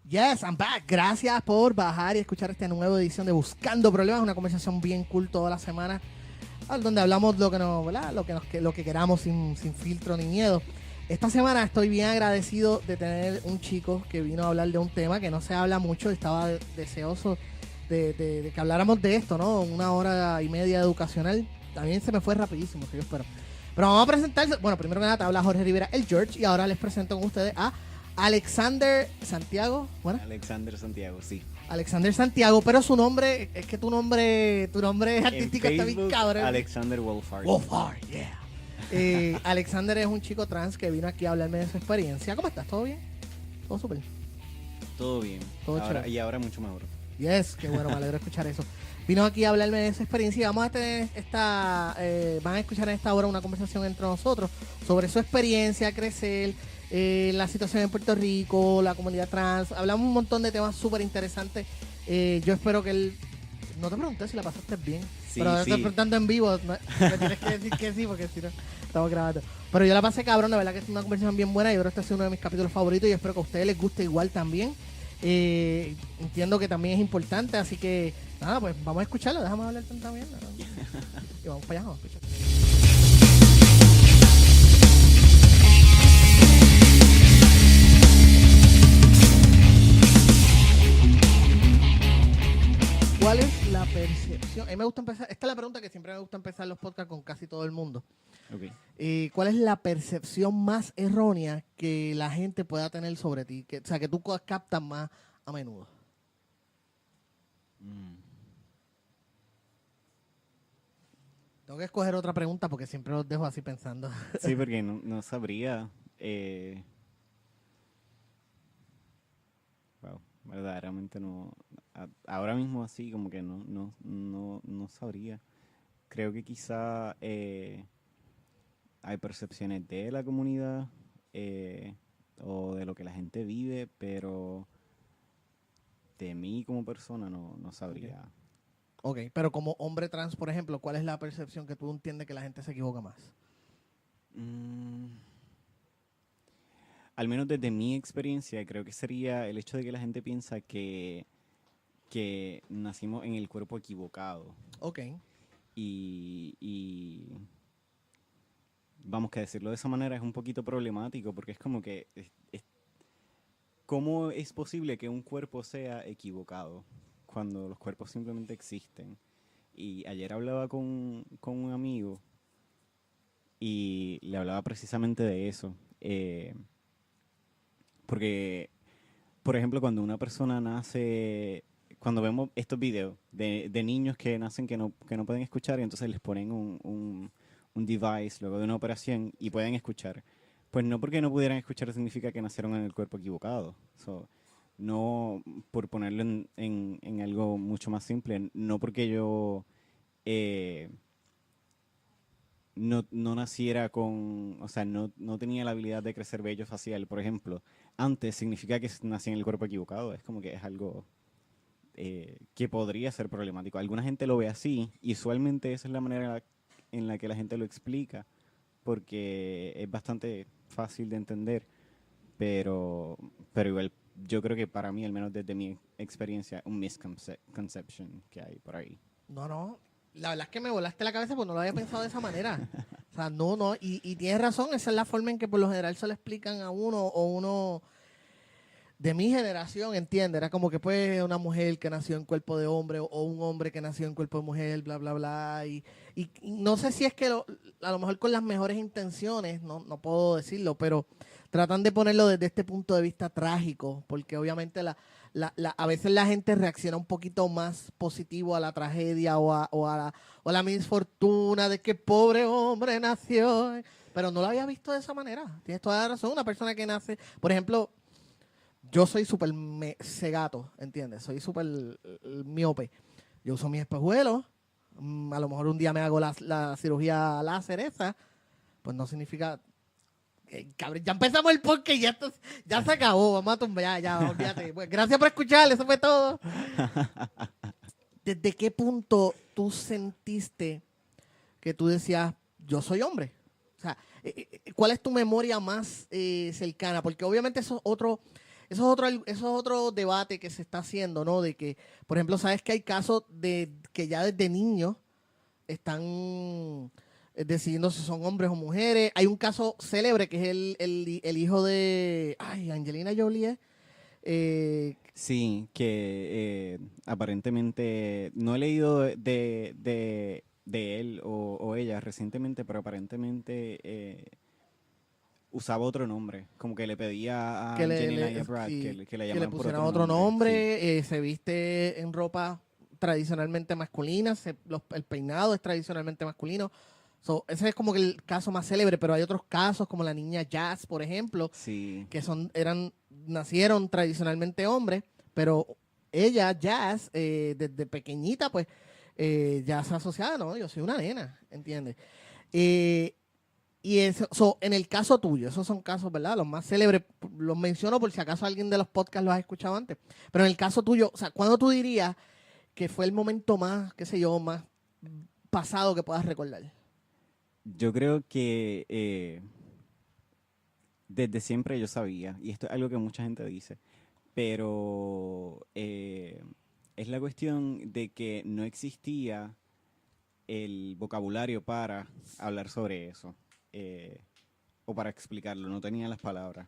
Yes, I'm back. Gracias por bajar y escuchar esta nueva edición de Buscando Problemas, una conversación bien cool toda la semana, donde hablamos lo que nos, ¿verdad? Lo que queramos sin filtro ni miedo. Esta semana estoy bien agradecido de tener un chico que vino a hablar de un tema que no se habla mucho. Estaba deseoso de que habláramos de esto, ¿no? 1 hora y media educacional. También se me fue rapidísimo, que yo espero. Pero vamos a presentar, bueno, primero que nada te habla Jorge Rivera, el George, y ahora les presento con ustedes a Alexander Santiago. Bueno, Alexander Santiago, sí. Alexander Santiago, pero su nombre, es que tu nombre artístico está bien cabrón. Alexander Wolfhard. Wolfhard, yeah. Alexander es un chico trans que vino aquí a hablarme de su experiencia. ¿Cómo estás? ¿Todo bien? ¿Todo súper? Todo bien. Todo chévere. Y ahora mucho mejor. Yes, qué bueno, me alegro escuchar eso. Vino aquí a hablarme de esa experiencia y vamos a tener van a escuchar en esta hora una conversación entre nosotros sobre su experiencia, crecer, la situación en Puerto Rico, la comunidad trans. Hablamos un montón de temas súper interesantes. Yo espero que él... No te pregunté si la pasaste bien, Sí, pero ahora sí. estoy preguntando en vivo. Me tienes que decir que sí, porque si no, estamos grabando. Pero yo la pasé cabrón, la verdad que es una conversación bien buena. Yo creo que este es uno de mis capítulos favoritos y espero que a ustedes les guste igual también. Entiendo que también es importante, así que nada, pues vamos a escucharlo. Déjame hablar tanta mierda, ¿no? Y vamos para allá, vamos a escuchar. ¿Cuál es la percepción? A mí me gusta empezar, esta es la pregunta que siempre me gusta empezar los podcasts con casi todo el mundo. Okay. ¿Cuál es la percepción más errónea que la gente pueda tener sobre ti? O sea, que tú captas más a menudo. Tengo que escoger otra pregunta porque siempre los dejo así pensando. Sí, porque no sabría. Wow, verdaderamente no. Ahora mismo así como que no sabría. Creo que quizá hay percepciones de la comunidad o de lo que la gente vive, pero de mí como persona no sabría. Ok, pero como hombre trans, por ejemplo, ¿cuál es la percepción que tú entiendes que la gente se equivoca más? Al menos desde mi experiencia, creo que sería el hecho de que la gente piensa que nacimos en el cuerpo equivocado. Ok. Y vamos, que decirlo de esa manera es un poquito problemático porque es como que ¿cómo es posible que un cuerpo sea equivocado cuando los cuerpos simplemente existen? Y ayer hablaba con un amigo y le hablaba precisamente de eso. Porque, por ejemplo, cuando una persona nace, cuando vemos estos videos de niños que nacen que no pueden escuchar y entonces les ponen un device luego de una operación y pueden escuchar, pues no porque no pudieran escuchar significa que nacieron en el cuerpo equivocado. So, no, por ponerlo en algo mucho más simple, no porque yo no naciera con, o sea, no tenía la habilidad de crecer vello facial, por ejemplo, antes significa que nací en el cuerpo equivocado. Es como que es algo que podría ser problemático. Alguna gente lo ve así y usualmente esa es la manera en la que la gente lo explica, porque es bastante fácil de entender, pero igual yo creo que para mí, al menos desde mi experiencia, un misconception que hay por ahí. No. La verdad es que me volaste la cabeza porque no lo había pensado de esa manera. O sea, no. Y tienes razón, esa es la forma en que por lo general se le explican a uno o uno de mi generación, entiende. Era como que pues una mujer que nació en cuerpo de hombre o un hombre que nació en cuerpo de mujer, bla, bla, bla. Y no sé si es que a lo mejor con las mejores intenciones, no puedo decirlo, pero tratan de ponerlo desde este punto de vista trágico, porque obviamente a veces la gente reacciona un poquito más positivo a la tragedia o a la misfortuna de que pobre hombre nació. Pero no lo había visto de esa manera. Tienes toda la razón. Una persona que nace, por ejemplo, yo soy súper cegato, ¿entiendes? Soy súper miope. Yo uso mis espejuelos. A lo mejor un día me hago la cirugía láser esa. Pues no significa... cabrón, ya empezamos el podcast y ya se acabó. Vamos a tumbar, ya, olvídate. Pues, gracias por escuchar, eso fue todo. ¿Desde qué punto tú sentiste que tú decías, yo soy hombre? O sea, ¿cuál es tu memoria más cercana? Porque obviamente eso es eso es otro debate que se está haciendo, ¿no? De que, por ejemplo, sabes que hay casos de que ya desde niños están decidiendo si son hombres o mujeres. Hay un caso célebre que es el hijo de, ay, Angelina Jolie. Sí, que aparentemente no he leído de él o ella recientemente, pero aparentemente usaba otro nombre, como que le pedía a que le, Angelina y a le- Brad sí, que la que le llamaran por pusieran otro otro nombre. Sí, nombre, se viste en ropa tradicionalmente masculina, el peinado es tradicionalmente masculino. Ese es como que el caso más célebre, pero hay otros casos como la niña Jazz, por ejemplo, sí, que nacieron tradicionalmente hombres, pero ella, Jazz, desde pequeñita, pues, ya se asociaba, no, yo soy una nena, ¿entiendes? Eh, y eso, en el caso tuyo, esos son casos, ¿verdad? Los más célebres, los menciono por si acaso alguien de los podcasts los ha escuchado antes. Pero en el caso tuyo, o sea, ¿cuándo tú dirías que fue el momento más, qué sé yo, más pasado que puedas recordar? yo creo que desde siempre yo sabía, y esto es algo que mucha gente dice, pero es la cuestión de que no existía el vocabulario para hablar sobre eso, o para explicarlo, no tenía las palabras.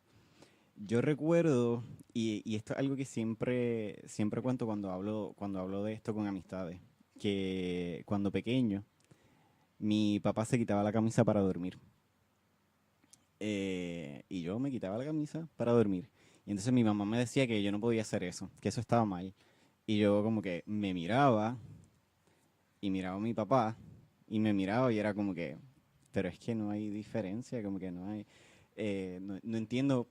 Yo recuerdo, y esto es algo que siempre cuento cuando hablo de esto con amistades, que cuando pequeño mi papá se quitaba la camisa para dormir. Y yo me quitaba la camisa para dormir. Y entonces mi mamá me decía que yo no podía hacer eso, que eso estaba mal. Y yo como que me miraba y miraba a mi papá y me miraba y era como que, pero es que no hay diferencia, como que no hay, no entiendo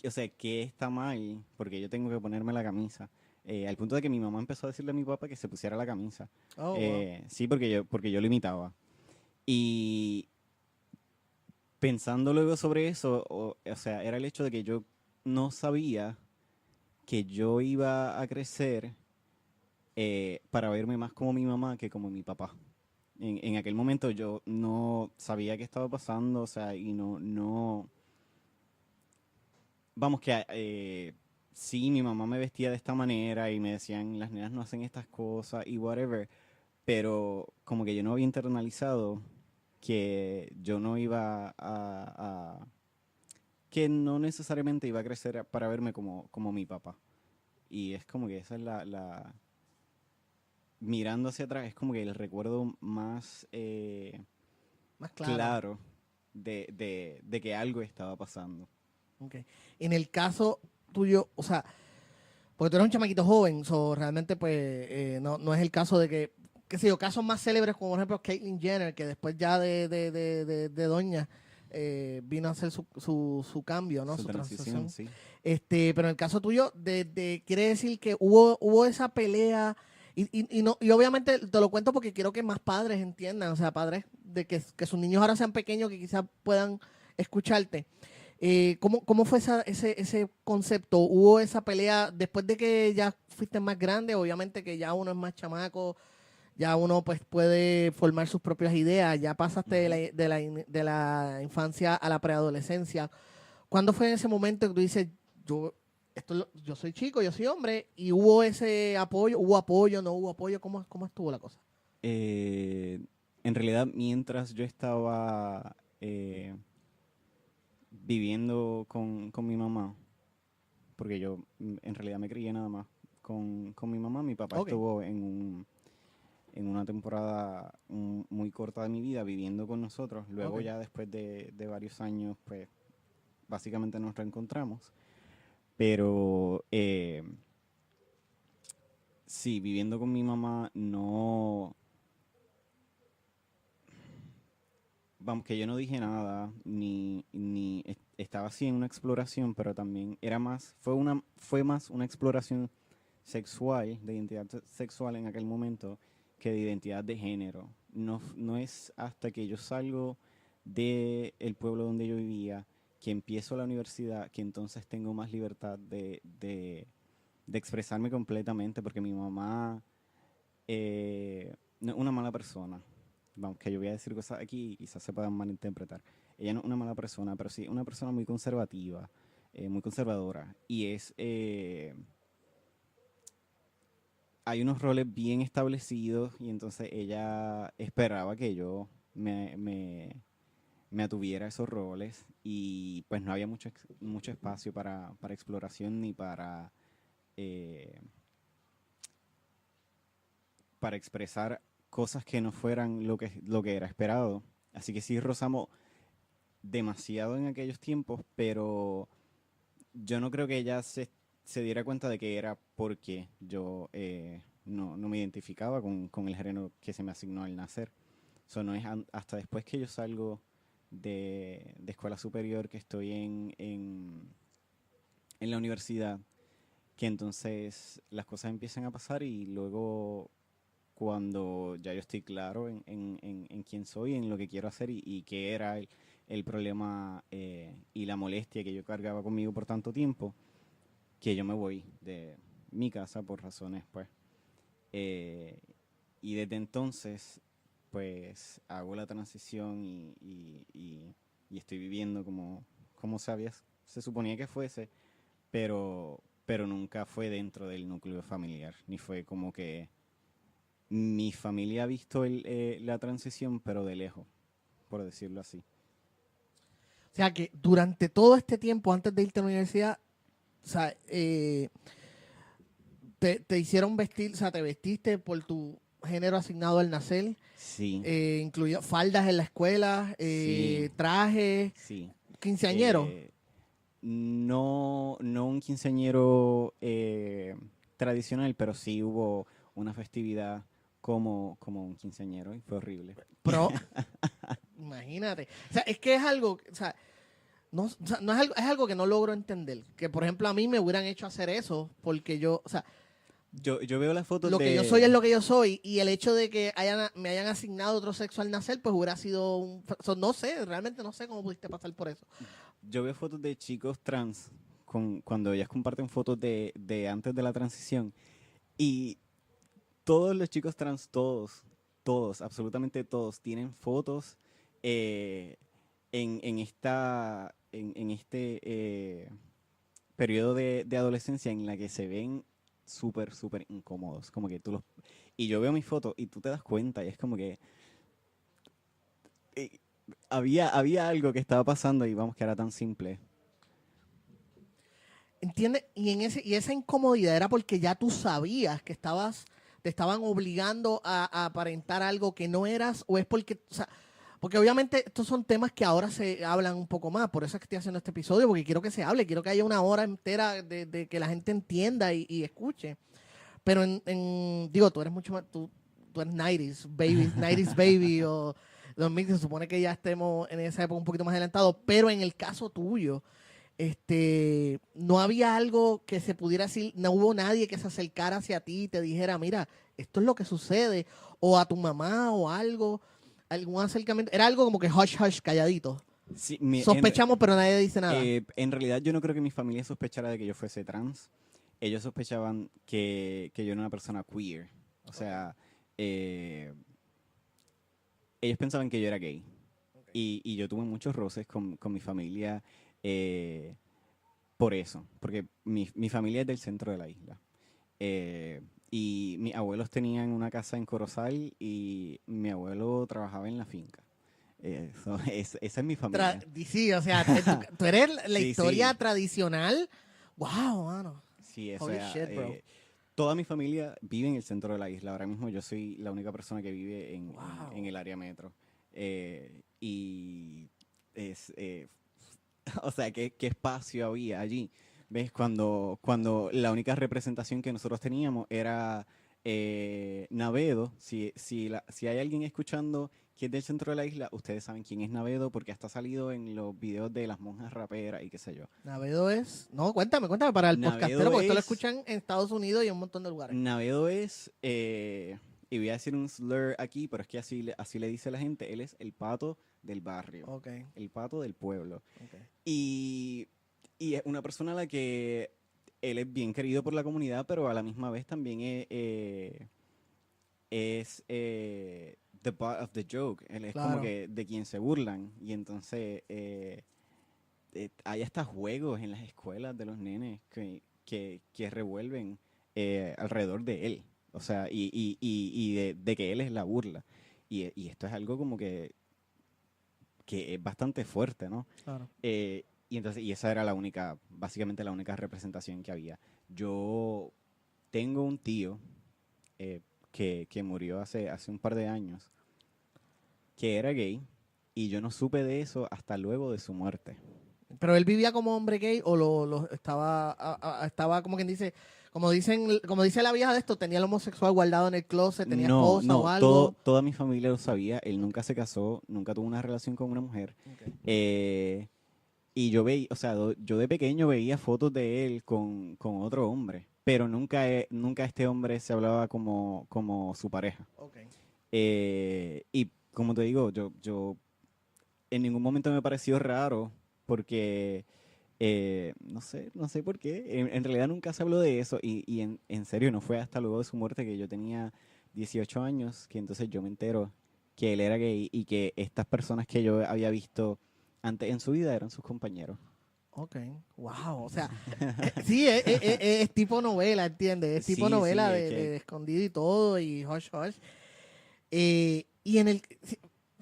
o sea, qué está mal porque yo tengo que ponerme la camisa. Al punto de que mi mamá empezó a decirle a mi papá que se pusiera la camisa. Oh, wow. Sí, porque yo lo imitaba. Y pensando luego sobre eso, o sea, era el hecho de que yo no sabía que yo iba a crecer para verme más como mi mamá que como mi papá. En aquel momento yo no sabía qué estaba pasando, o sea, y no, vamos que sí, mi mamá me vestía de esta manera y me decían, las nenas no hacen estas cosas y whatever, pero como que yo no había internalizado que yo no iba que no necesariamente iba a crecer para verme como mi papá. Y es como que esa es mirando hacia atrás, es como que el recuerdo más Más claro. claro de que algo estaba pasando. Ok. En el caso tuyo, o sea, porque tú eres un chamaquito joven, realmente pues no es el caso de que, qué sé yo, casos más célebres como por ejemplo Caitlyn Jenner, que después ya de doña vino a hacer su cambio, ¿no? Su Su transición, transición. sí. Pero en el caso tuyo, quiere decir que hubo esa pelea, no, y obviamente te lo cuento porque quiero que más padres entiendan, o sea, padres de que sus niños ahora sean pequeños, que quizás puedan escucharte. ¿Cómo fue ese concepto? ¿Hubo esa pelea después de que ya fuiste más grande? Obviamente que ya uno es más chamaco, ya uno pues puede formar sus propias ideas, ya pasaste Ujú. de la infancia a la preadolescencia. ¿Cuándo fue ese momento que tú dices, yo soy chico, yo soy hombre, y hubo ese apoyo, no hubo apoyo? ¿Cómo estuvo la cosa? Eh, en realidad, mientras yo estaba viviendo con mi mamá, porque yo en realidad me crié nada más con mi mamá, mi papá Ok, estuvo en una temporada muy corta de mi vida viviendo con nosotros. Luego ok. ya después de varios años, pues básicamente nos reencontramos. Pero sí, viviendo con mi mamá no, vamos, que yo no dije nada, ni estaba así en una exploración, pero también fue más una exploración sexual, de identidad sexual en aquel momento, que de identidad de género. No es hasta que yo salgo del pueblo donde yo vivía, que empiezo la universidad, que entonces tengo más libertad de expresarme completamente, porque mi mamá no es una mala persona. Vamos, que yo voy a decir cosas aquí y quizás se puedan malinterpretar. Ella no es una mala persona, pero sí una persona muy conservativa. muy conservadora. Y hay unos roles bien establecidos y entonces ella esperaba que yo me atuviera a esos roles y pues no había mucho espacio para exploración ni eh, para expresar cosas que no fueran lo que era esperado. Así que sí rozamos demasiado en aquellos tiempos, pero yo no creo que ella se diera cuenta de que era porque yo no me identificaba con el género que se me asignó al nacer. Eso no es hasta después que yo salgo de escuela superior, que estoy en la universidad, que entonces las cosas empiezan a pasar y luego cuando ya yo estoy claro en quién soy, en lo que quiero hacer y qué era el problema y la molestia que yo cargaba conmigo por tanto tiempo, que yo me voy de mi casa por razones, pues. eh, y desde entonces, pues, hago la transición y estoy viviendo como se suponía que fuese, pero nunca fue dentro del núcleo familiar, ni fue como que mi familia ha visto la transición, pero de lejos, por decirlo así. O sea, que durante todo este tiempo, antes de irte a la universidad, o sea, te hicieron vestir, o sea, te vestiste por tu género asignado al nacer, Sí, incluido faldas en la escuela, sí, trajes, sí. quinceañero. Eh, no un quinceañero tradicional, pero sí hubo una festividad como un quinceañero y fue horrible. Pero, imagínate. O sea, es que es algo, o sea, no, o sea, no es algo que no logro entender. Que, por ejemplo, a mí me hubieran hecho hacer eso porque yo, o sea, Yo veo las fotos lo que yo soy es de... lo que yo soy y el hecho de que me hayan asignado otro sexo al nacer, pues hubiera sido no sé, realmente no sé cómo pudiste pasar por eso. Yo veo fotos de chicos trans cuando ellas comparten fotos de antes de la transición y todos los chicos trans, todos, absolutamente todos, tienen fotos eh, en este periodo de adolescencia en la que se ven súper, súper incómodos. Como que y yo veo mis fotos y tú te das cuenta y es como que eh, había algo que estaba pasando y vamos, que era tan simple. ¿Entiendes? Y esa incomodidad era porque ya tú sabías que te estaban obligando a aparentar algo que no eras, o es porque, o sea, porque obviamente estos son temas que ahora se hablan un poco más, por eso es que estoy haciendo este episodio, porque quiero que se hable, quiero que haya una hora entera de que la gente entienda y escuche. Pero digo, tú eres mucho más, tú eres 90s baby, 90s baby o 2000, se supone que ya estemos en esa época un poquito más adelantado, pero en el caso tuyo, no había algo que se pudiera decir, no hubo nadie que se acercara hacia ti y te dijera, mira, esto es lo que sucede, o a tu mamá o algo, algún acercamiento, era algo como que hush hush, calladito. Sí, Sospechamos, pero nadie dice nada. en realidad yo no creo que mi familia sospechara de que yo fuese trans. Ellos sospechaban que yo era una persona queer. O Okay, sea, ellos pensaban que yo era gay. okay. Y yo tuve muchos roces con mi familia eh, por eso. Porque mi familia es del centro de la isla. Eh, y mis abuelos tenían una casa en Corozal y mi abuelo trabajaba en la finca. Esa es mi familia. Sí, o sea, tú eres la Sí, historia sí. tradicional. Wow, mano. Sí, o Holy sea, shit, bro. toda mi familia vive en el centro de la isla. Ahora mismo yo soy la única persona que vive en Wow. el área metro. Y es, o sea, ¿qué espacio había allí? ¿Ves? Cuando la única representación que nosotros teníamos era Navedo. Si hay alguien escuchando que es del centro de la isla, ustedes saben quién es Navedo porque hasta ha salido en los videos de las monjas raperas y qué sé yo. Navedo es. No, cuéntame para el podcastero, Navedo porque esto lo es escuchan en Estados Unidos y en un montón de lugares. Navedo es, y voy a decir un slur aquí, pero es que así le dice la gente, él es el pato del barrio, Ok, el pato del pueblo. ok. Y, y es una persona a la que él es bien querido por la comunidad, pero a la misma vez también es the butt of the joke. Él es como Claro. que de quien se burlan. Y entonces, hay hasta juegos en las escuelas de los nenes que revuelven alrededor de él. O sea, y de que él es la burla. Y esto es algo como que es bastante fuerte, ¿no? Claro. Y entonces, y esa era básicamente la única representación que había. Yo tengo un tío que murió hace un par de años, que era gay, y yo no supe de eso hasta luego de su muerte. Pero él vivía como hombre gay o lo estaba, estaba como quien dice, como dice la vieja de esto, tenía el homosexual guardado en el closet, tenía No, esposa o no, algo. toda mi familia lo sabía. Él nunca se casó, nunca tuvo una relación con una mujer. Okay. Eh, y yo veía, o sea, yo de pequeño veía fotos de él con otro hombre, pero nunca este hombre se hablaba como su pareja. Okay. Y como te digo, yo en ningún momento me pareció raro porque no sé por qué. En realidad nunca se habló de eso y en serio no fue hasta luego de su muerte que yo tenía 18 años que entonces yo me entero que él era gay y que estas personas que yo había visto antes en su vida eran sus compañeros. Ok, wow, o sea, sí, es tipo novela, ¿entiendes? Es tipo Sí, novela sí, es de que escondido y todo, y hush hush. Y en el,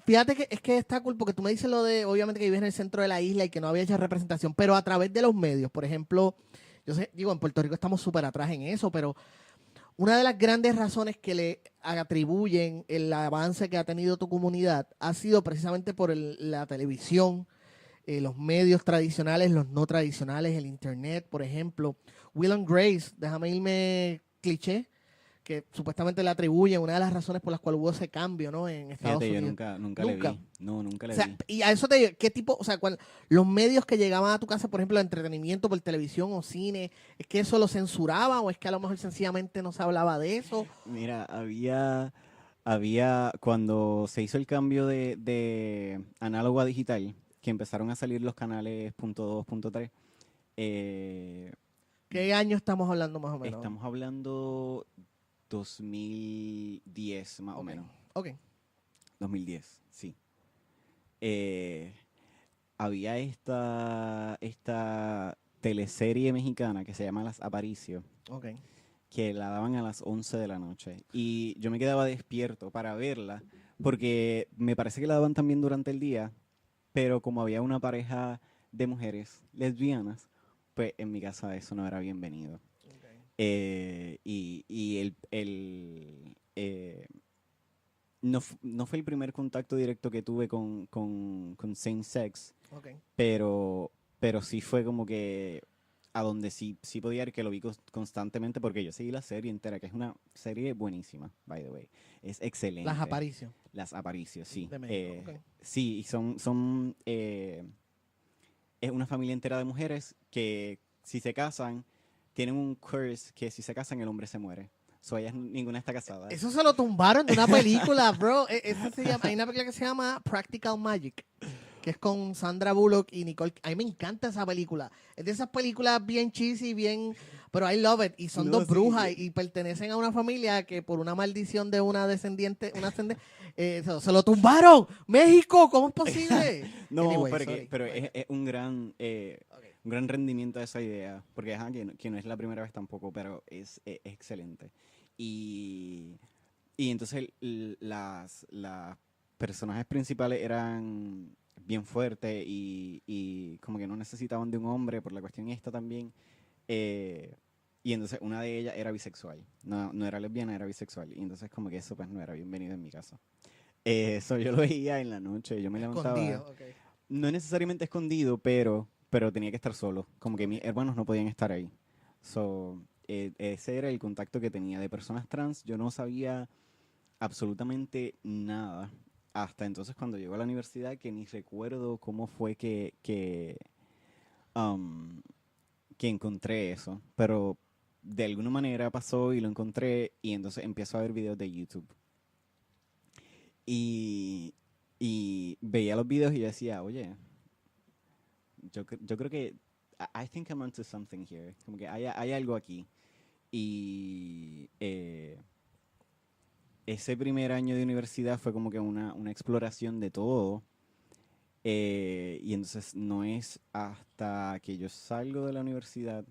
fíjate que es que está cool, porque tú me dices lo de, obviamente que vives en el centro de la isla y que no había hecha representación, pero a través de los medios, por ejemplo, yo sé, digo, en Puerto Rico estamos súper atrás en eso, pero una de las grandes razones que le atribuyen el avance que ha tenido tu comunidad ha sido precisamente por la televisión, los medios tradicionales, los no tradicionales, el internet, por ejemplo. Will and Grace, déjame irme cliché, que supuestamente le atribuyen una de las razones por las cuales hubo ese cambio, ¿no? En Estados fíjate, yo Unidos. nunca le Nunca. vi. No, nunca O le sea, vi. y a eso te digo, ¿qué tipo, o sea, los medios que llegaban a tu casa, por ejemplo, de entretenimiento por televisión o cine, es que eso lo censuraba o es que a lo mejor sencillamente no se hablaba de eso? Mira, cuando se hizo el cambio de análogo a digital, que empezaron a salir los canales .2, .3, eh, ¿Qué año estamos hablando más o menos? estamos hablando 2010 más o Ok, menos. ok, 2010, sí. Eh, Había esta teleserie mexicana que se llama Las Aparicio, ok. que la daban a las 11 de la noche. Y yo me quedaba despierto para verla, porque me parece que la daban también durante el día, pero como había una pareja de mujeres lesbianas, pues en mi casa eso no era bienvenido. Y no fue el primer contacto directo que tuve con same sex, Ok. pero sí fue como que a donde sí podía ir, que lo vi constantemente, porque yo seguí la serie entera, que es una serie buenísima, by the way. Es excelente. Las Aparicio Las Aparicios, sí. de México. Ok. Sí, y es una familia entera de mujeres que si se casan, tienen un curse que si se casan el hombre se muere. So ellas ninguna está casada. Eso se lo tumbaron de una película, bro. Hay una película que se llama Practical Magic, que es con Sandra Bullock y Nicole. A mí me encanta esa película. Es de esas películas bien cheesy, bien. Pero I love it. Y son No, dos sí. brujas y pertenecen a una familia que por una maldición de una descendiente, se lo tumbaron. ¡México! ¿Cómo es posible? No, Anyway, pero, sorry. pero Bueno, es ok. un gran rendimiento de esa idea, porque que no es la primera vez tampoco, pero es excelente. Y, y entonces las personajes principales eran bien fuertes y como que no necesitaban de un hombre por la cuestión esta también. Eh, y entonces una de ellas era bisexual, no era lesbiana, era bisexual. Y entonces como que eso pues no era bienvenido en mi casa. Eso yo lo veía en la noche, yo me levantaba, Escondido, ok. no necesariamente escondido, pero tenía que estar solo, como que mis Ok. hermanos no podían estar ahí. So, ese era el contacto que tenía de personas trans, yo no sabía absolutamente nada, hasta entonces cuando llegó a la universidad, que ni recuerdo cómo fue um, que encontré eso, pero de alguna manera pasó y lo encontré y entonces empiezo a ver videos de YouTube. Y, y veía los videos y yo decía, oye, yo creo que I think I'm onto something here. Como que hay algo aquí. Y ese primer año de universidad fue como que una exploración de todo. Y entonces no es hasta que yo salgo de la universidad,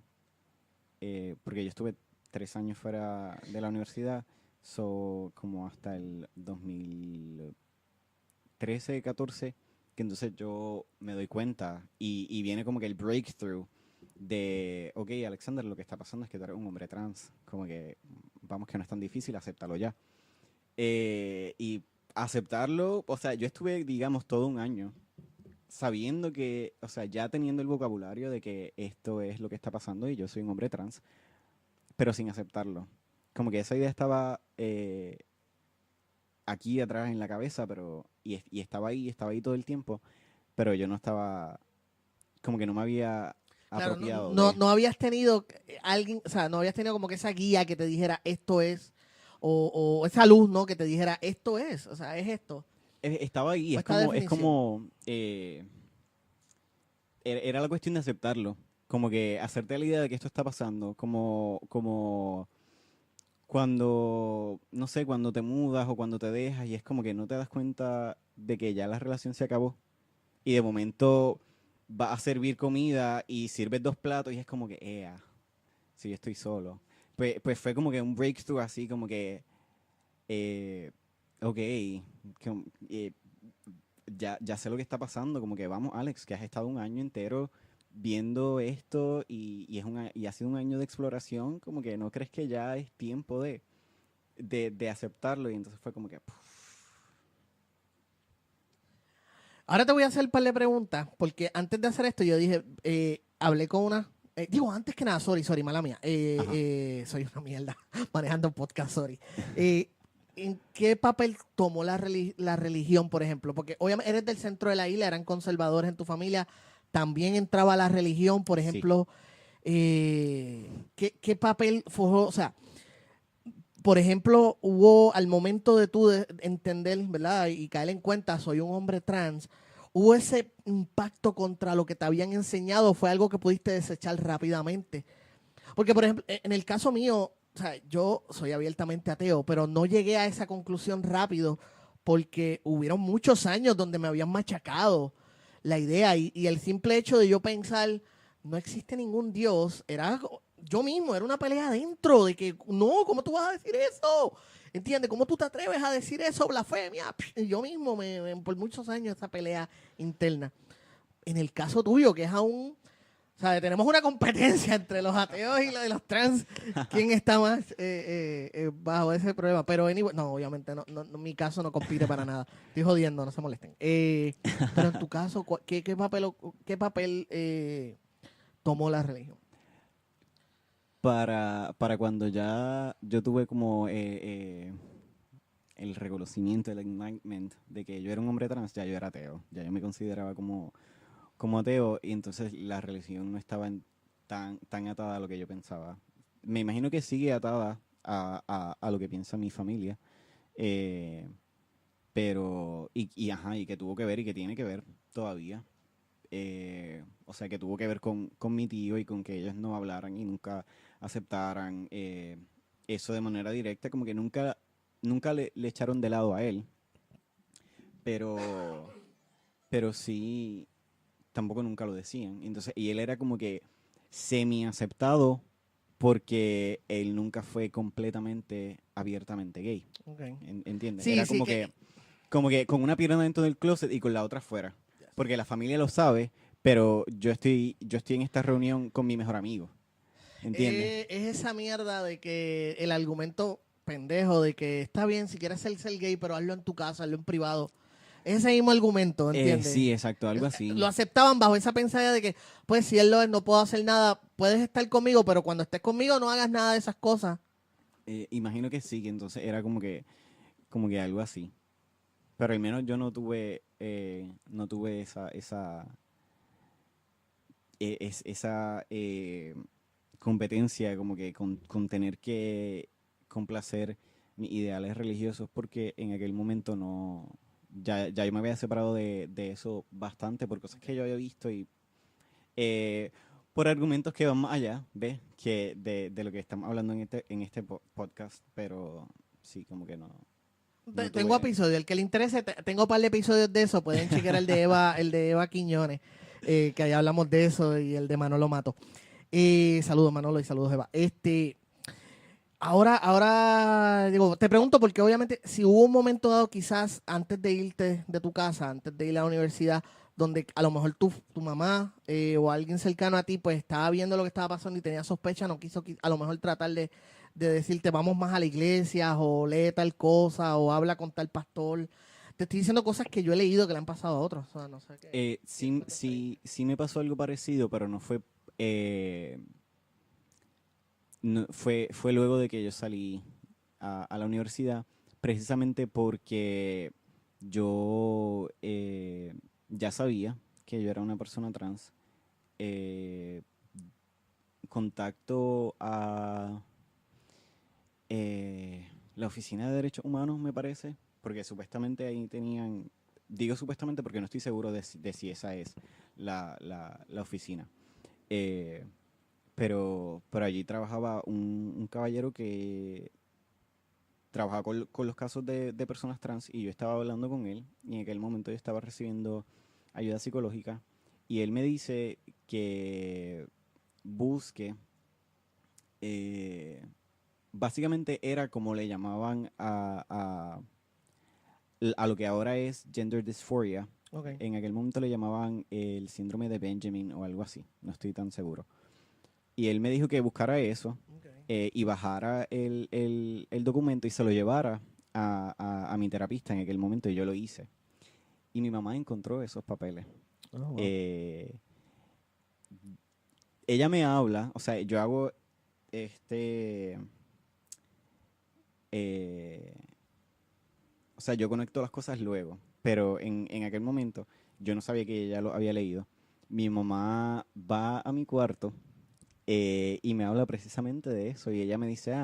porque yo estuve 3 años fuera de la universidad, como hasta el 2013, 14, que entonces yo me doy cuenta y viene como que el breakthrough de, ok, Alexander, lo que está pasando es que tú eres un hombre trans, como que, vamos, que no es tan difícil, acéptalo ya. Y aceptarlo, o sea, yo estuve, digamos, todo un año sabiendo que, o sea, ya teniendo el vocabulario de que esto es lo que está pasando y yo soy un hombre trans, pero sin aceptarlo. Como que esa idea estaba aquí atrás en la cabeza, pero y estaba ahí todo el tiempo, pero yo no estaba, como que no me había Claro, apropiado de. no habías tenido alguien, o sea, no habías tenido como que esa guía que te dijera esto es, o esa luz, ¿no? Que te dijera esto es, o sea, es esto, Estaba ahí, o esta es definición. como, era la cuestión de aceptarlo, como que hacerte la idea de que esto está pasando, como cuando, no sé, cuando te mudas o cuando te dejas y es como que no te das cuenta de que ya la relación se acabó y de momento vas a servir comida y sirves 2 platos y es como que, si yo estoy solo. Pues fue como que un breakthrough así, como que, eh, ok, eh, ya sé lo que está pasando, como que vamos, Alex, que has estado un año entero viendo esto y ha sido un año de exploración, como que no crees que ya es tiempo de aceptarlo y entonces fue como que, puf. Ahora te voy a hacer un par de preguntas, porque antes de hacer esto yo dije, hablé con una, digo, antes que nada, sorry, mala mía, Ajá. soy una mierda manejando un podcast, sorry. Eh, ¿En qué papel tomó la religión, por ejemplo? Porque obviamente eres del centro de la isla, eran conservadores en tu familia, también entraba la religión, por Sí. ejemplo, ¿qué papel forjó? O sea, por ejemplo, hubo al momento de tú entender, ¿verdad? Y caer en cuenta, soy un hombre trans, ¿hubo ese impacto contra lo que te habían enseñado? ¿Fue algo que pudiste desechar rápidamente? Porque, por ejemplo, en el caso mío, o sea, yo soy abiertamente ateo, pero no llegué a esa conclusión rápido porque hubieron muchos años donde me habían machacado la idea y el simple hecho de yo pensar, no existe ningún Dios, era yo mismo, era una pelea adentro de que, no, ¿cómo tú vas a decir eso? ¿Entiendes? ¿Cómo tú te atreves a decir eso, blasfemia? Yo mismo, por muchos años, esa pelea interna. En el caso tuyo, que es aún, o sea, tenemos una competencia entre los ateos y los trans. ¿Quién está más bajo ese problema? Pero, anyway, no, obviamente, mi caso no compite para nada. Estoy jodiendo, no se molesten. Pero en tu caso, qué papel tomó la religión? Para cuando ya yo tuve como el reconocimiento, el enlightenment de que yo era un hombre trans, ya yo era ateo, ya yo me consideraba como ateo y entonces la religión no estaba tan atada a lo que yo pensaba. Me imagino que sigue atada a lo que piensa mi familia, eh, pero, ajá, y que tuvo que ver y que tiene que ver todavía. O sea, que tuvo que ver con mi tío y con que ellos no hablaran y nunca aceptaran eso de manera directa, como que nunca le echaron de lado a él, pero, pero sí, tampoco nunca lo decían. Entonces, y él era como que semi aceptado porque él nunca fue completamente abiertamente gay. Okay. ¿Entiendes? Sí, Era sí, como que con una pierna dentro del closet y con la otra fuera. yes. Porque la familia lo sabe, pero yo estoy en esta reunión con mi mejor amigo. ¿Entiendes? Es esa mierda de que el argumento pendejo de que está bien si quieres ser gay, pero hazlo en tu casa, hazlo en privado. Es ese mismo argumento, ¿entiendes? Sí, exacto, algo así. Lo aceptaban bajo esa pensada de que, pues si él lo es, no puedo hacer nada, puedes estar conmigo, pero cuando estés conmigo no hagas nada de esas cosas. Imagino que sí, que entonces era como que algo así. Pero al menos yo no tuve esa competencia como que con tener que complacer mis ideales religiosos porque en aquel momento no, ya yo me había separado de eso bastante por cosas que yo había visto y eh, por argumentos que van más allá, ¿ves? Que de lo que estamos hablando en este podcast, pero sí, como que no. No Tengo tuve- episodios. El que le interese, tengo un par de episodios de eso. Pueden chequear el de Eva Quiñones, que ahí hablamos de eso, y el de Manolo Mato. Saludos, Manolo, y saludos, Eva. Ahora, digo, te pregunto porque obviamente si hubo un momento dado quizás antes de irte de tu casa, antes de ir a la universidad, donde a lo mejor tu mamá o alguien cercano a ti pues estaba viendo lo que estaba pasando y tenía sospecha, no quiso a lo mejor tratar de decirte vamos más a la iglesia o lee tal cosa o habla con tal pastor. Te estoy diciendo cosas que yo he leído que le han pasado a otros. O sea, no sé qué sí, fue tu sí, experiencia. sí me pasó algo parecido, pero no fue, fue luego de que yo salí a la universidad, precisamente porque yo ya sabía que yo era una persona trans. Eh, Contacto a la Oficina de Derechos Humanos, me parece, porque supuestamente ahí tenían, digo supuestamente porque no estoy seguro de si esa es la oficina. Eh, pero allí trabajaba un caballero que trabajaba con los casos de personas trans y yo estaba hablando con él y en aquel momento yo estaba recibiendo ayuda psicológica y él me dice que busque, eh, básicamente era como le llamaban a lo que ahora es gender dysphoria. Ok. En aquel momento le llamaban el síndrome de Benjamin o algo así, no estoy tan seguro. Y él me dijo que buscara eso Ok. y bajara el documento y se lo llevara a mi terapista en aquel momento y yo lo hice. Y mi mamá encontró esos papeles. Oh, wow. Eh, Ella me habla, o sea, yo hago este, eh, o sea, yo conecto las cosas luego, pero en aquel momento yo no sabía que ella lo había leído. Mi mamá va a mi cuarto y me habla precisamente de eso y ella me dice,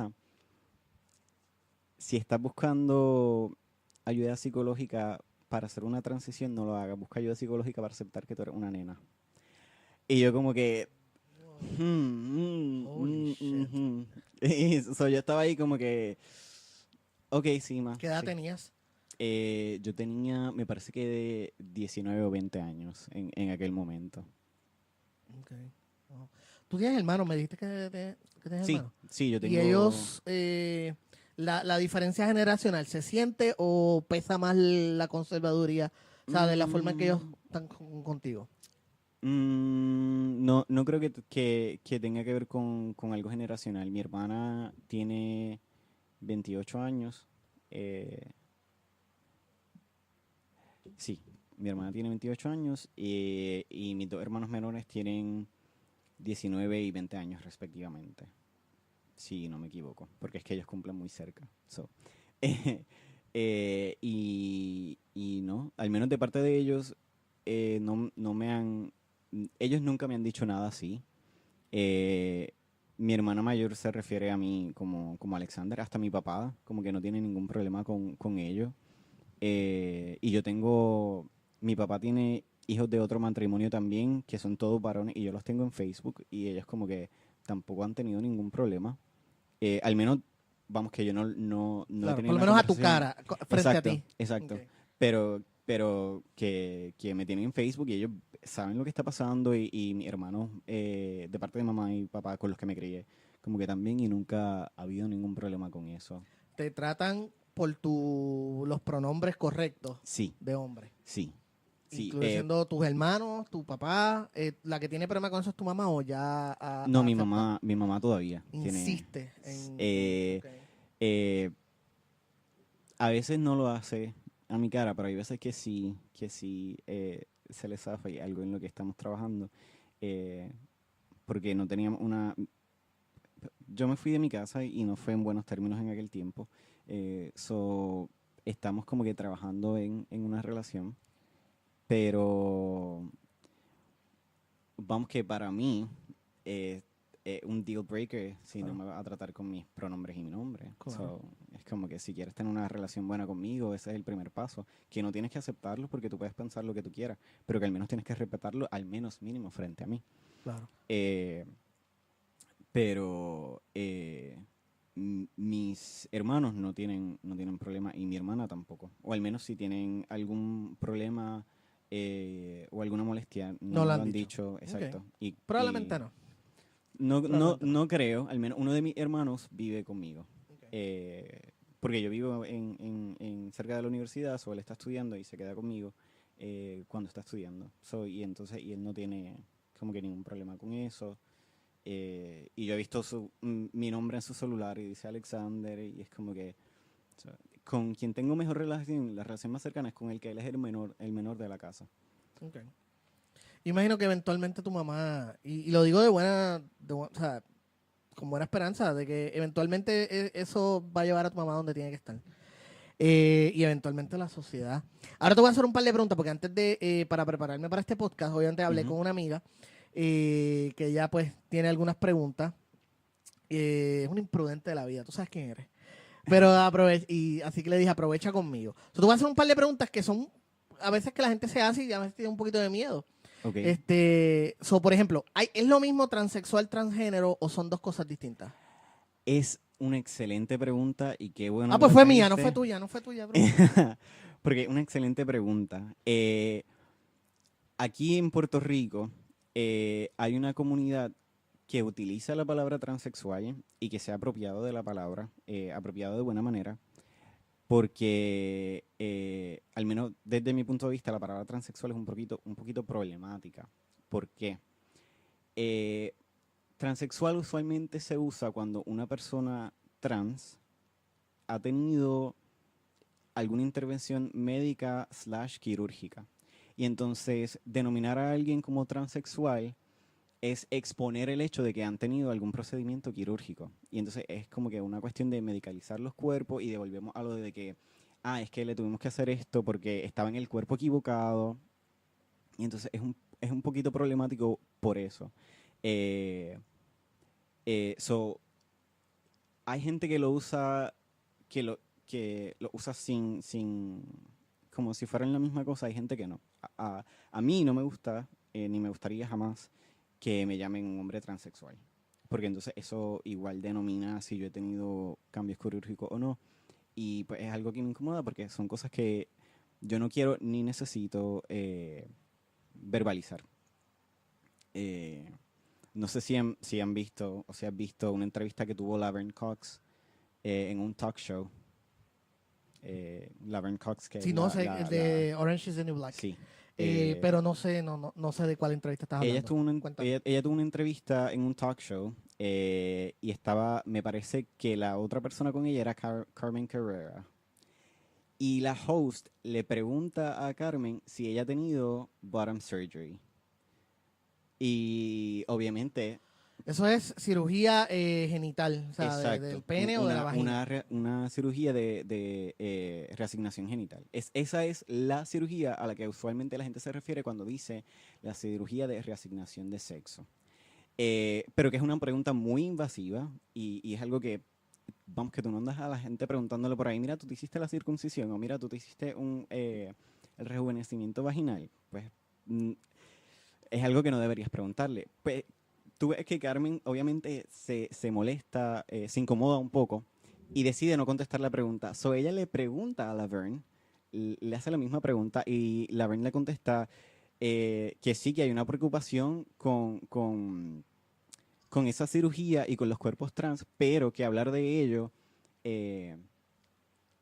si estás buscando ayuda psicológica para hacer una transición, no lo hagas. Busca ayuda psicológica para aceptar que tú eres una nena. Y yo como que... Wow. Holy shit. Y yo estaba ahí como que... Ok, sí, ma, ¿Qué edad sí. tenías? Yo tenía, me parece que de 19 o 20 años en aquel momento. Okay. Wow. ¿Tú tienes hermanos? Me dijiste que tienes Sí, hermanos. sí, yo ¿Y tengo... ellos, la diferencia generacional, se siente o pesa más la conservaduría? O sea, de la forma en que ellos mm, están contigo. no, no creo que tenga que ver con algo generacional. Mi hermana tiene 28 años. eh, sí, mi hermana tiene 28 años y mis dos hermanos menores tienen 19 y 20 años respectivamente. Si no me equivoco, porque es que ellos cumplen muy cerca. So, y no, al menos de parte de ellos, no me han, ellos nunca me han dicho nada así. Eh, Mi hermana mayor se refiere a mí como Alexander, hasta mi papá, como que no tiene ningún problema con ello. Y yo tengo, mi papá tiene hijos de otro matrimonio también, que son todos varones, y yo los tengo en Facebook, y ellos como que tampoco han tenido ningún problema. Al menos, vamos, que yo no he Claro, por tenido lo una menos a tu conversación. cara, frente a Exacto, ti. exacto. Okay. Pero que me tienen en Facebook y ellos saben lo que está pasando y mis hermanos, de parte de mamá y papá con los que me crié, como que también y nunca ha habido ningún problema con eso. Te tratan por los pronombres correctos Sí, de hombre. sí, sí. Incluyendo tus hermanos, tu papá. La que tiene problema con eso es tu mamá o ya No, ha aceptado. mi mamá todavía tiene... Insiste s- en eh, ok. eh, a veces no lo hace a mi cara, pero hay veces que sí se le zafa y algo en lo que estamos trabajando. eh, Porque no teníamos una... Yo me fui de mi casa y no fue en buenos términos en aquel tiempo. So, estamos como que trabajando en una relación, pero vamos que para mí eh, un deal breaker si no Claro, me va a tratar con mis pronombres y mi nombre. claro. So, es como que si quieres tener una relación buena conmigo, ese es el primer paso. Que no tienes que aceptarlo porque tú puedes pensar lo que tú quieras, pero que al menos tienes que respetarlo, al menos mínimo frente a mí. Claro. Eh, pero mi mis hermanos no tienen problema y mi hermana tampoco. O al menos si tienen algún problema o alguna molestia, No no lo me han lo han dicho. dicho. Exacto. Ok. Y Probablemente no. no, no, Probablemente no. no creo, al menos uno de mis hermanos vive conmigo. Ok. Porque yo vivo cerca de la universidad, él está estudiando y se queda conmigo cuando está estudiando. Y él no tiene como que ningún problema con eso. Y yo he visto mi nombre en su celular y dice Alexander y es como que o sea, con quien tengo mejor relación, la relación más cercana es con el que él es el menor de la casa. Ok. Imagino que eventualmente tu mamá, y lo digo o sea, con buena esperanza, de que eventualmente eso va a llevar a tu mamá donde tiene que estar. Y eventualmente la sociedad. Ahora te voy a hacer un par de preguntas, porque para prepararme para este podcast, obviamente hablé Ujú. con una amiga que ya pues tiene algunas preguntas. Es un imprudente de la vida, tú sabes quién eres. Pero y así que le dije, aprovecha conmigo. Te voy a hacer un par de preguntas que son a veces que la gente se hace y a veces tiene un poquito de miedo. Ok. Por ejemplo, ¿es lo mismo transexual, transgénero o son dos cosas distintas? Es una excelente pregunta y qué bueno que Pues la fue mía, no fue trajiste. tuya, no fue tuya, bro. Porque una excelente pregunta. Aquí en Puerto Rico hay una comunidad que utiliza la palabra transexual y que se ha apropiado de la palabra, apropiado de buena manera, porque al menos desde mi punto de vista la palabra transexual es un poquito problemática. ¿Por qué? Eh, Transexual usualmente se usa cuando una persona trans ha tenido alguna intervención médica/quirúrgica. Y entonces, denominar a alguien como transexual es exponer el hecho de que han tenido algún procedimiento quirúrgico. Y entonces es como que una cuestión de medicalizar los cuerpos y devolvemos a lo de que, es que le tuvimos que hacer esto porque estaba en el cuerpo equivocado. Y entonces es un poquito problemático por eso. Eh, so, hay gente que lo usa, que lo usa como si fueran la misma cosa, hay gente que no. A mí no me gusta, ni me gustaría jamás que me llamen un hombre transexual, porque entonces eso igual denomina si yo he tenido cambios quirúrgicos o no, y pues es algo que me incomoda porque son cosas que yo no quiero ni necesito verbalizar. Eh, no sé si han visto o si has visto una entrevista que tuvo Laverne Cox en un talk show. Laverne Cox, que es Sí, no sé, el de Orange is the New Black. sí. Pero no sé, no sé de cuál entrevista estás Ella, hablando. Cuéntame. ella tuvo una entrevista en un talk show y me parece que la otra persona con ella era Carmen Carrera. Y la host le pregunta a Carmen si ella ha tenido bottom surgery. Y obviamente, Eso es cirugía genital, o sea, del exacto, pene o de la vagina. una cirugía de reasignación genital. Esa es la cirugía a la que usualmente la gente se refiere cuando dice la cirugía de reasignación de sexo. Pero que es una pregunta muy invasiva y es algo que, vamos, que tú no andas a la gente preguntándole por ahí, mira, tú te hiciste la circuncisión o mira, tú te hiciste el rejuvenecimiento vaginal. Pues es algo que no deberías preguntarle. Pues, tú ves que Carmen obviamente se molesta, se incomoda un poco y decide no contestar la pregunta. So ella le pregunta a Laverne, le hace la misma pregunta y Laverne le contesta que sí, que hay una preocupación con esa cirugía y con los cuerpos trans, pero que hablar de ello, eh,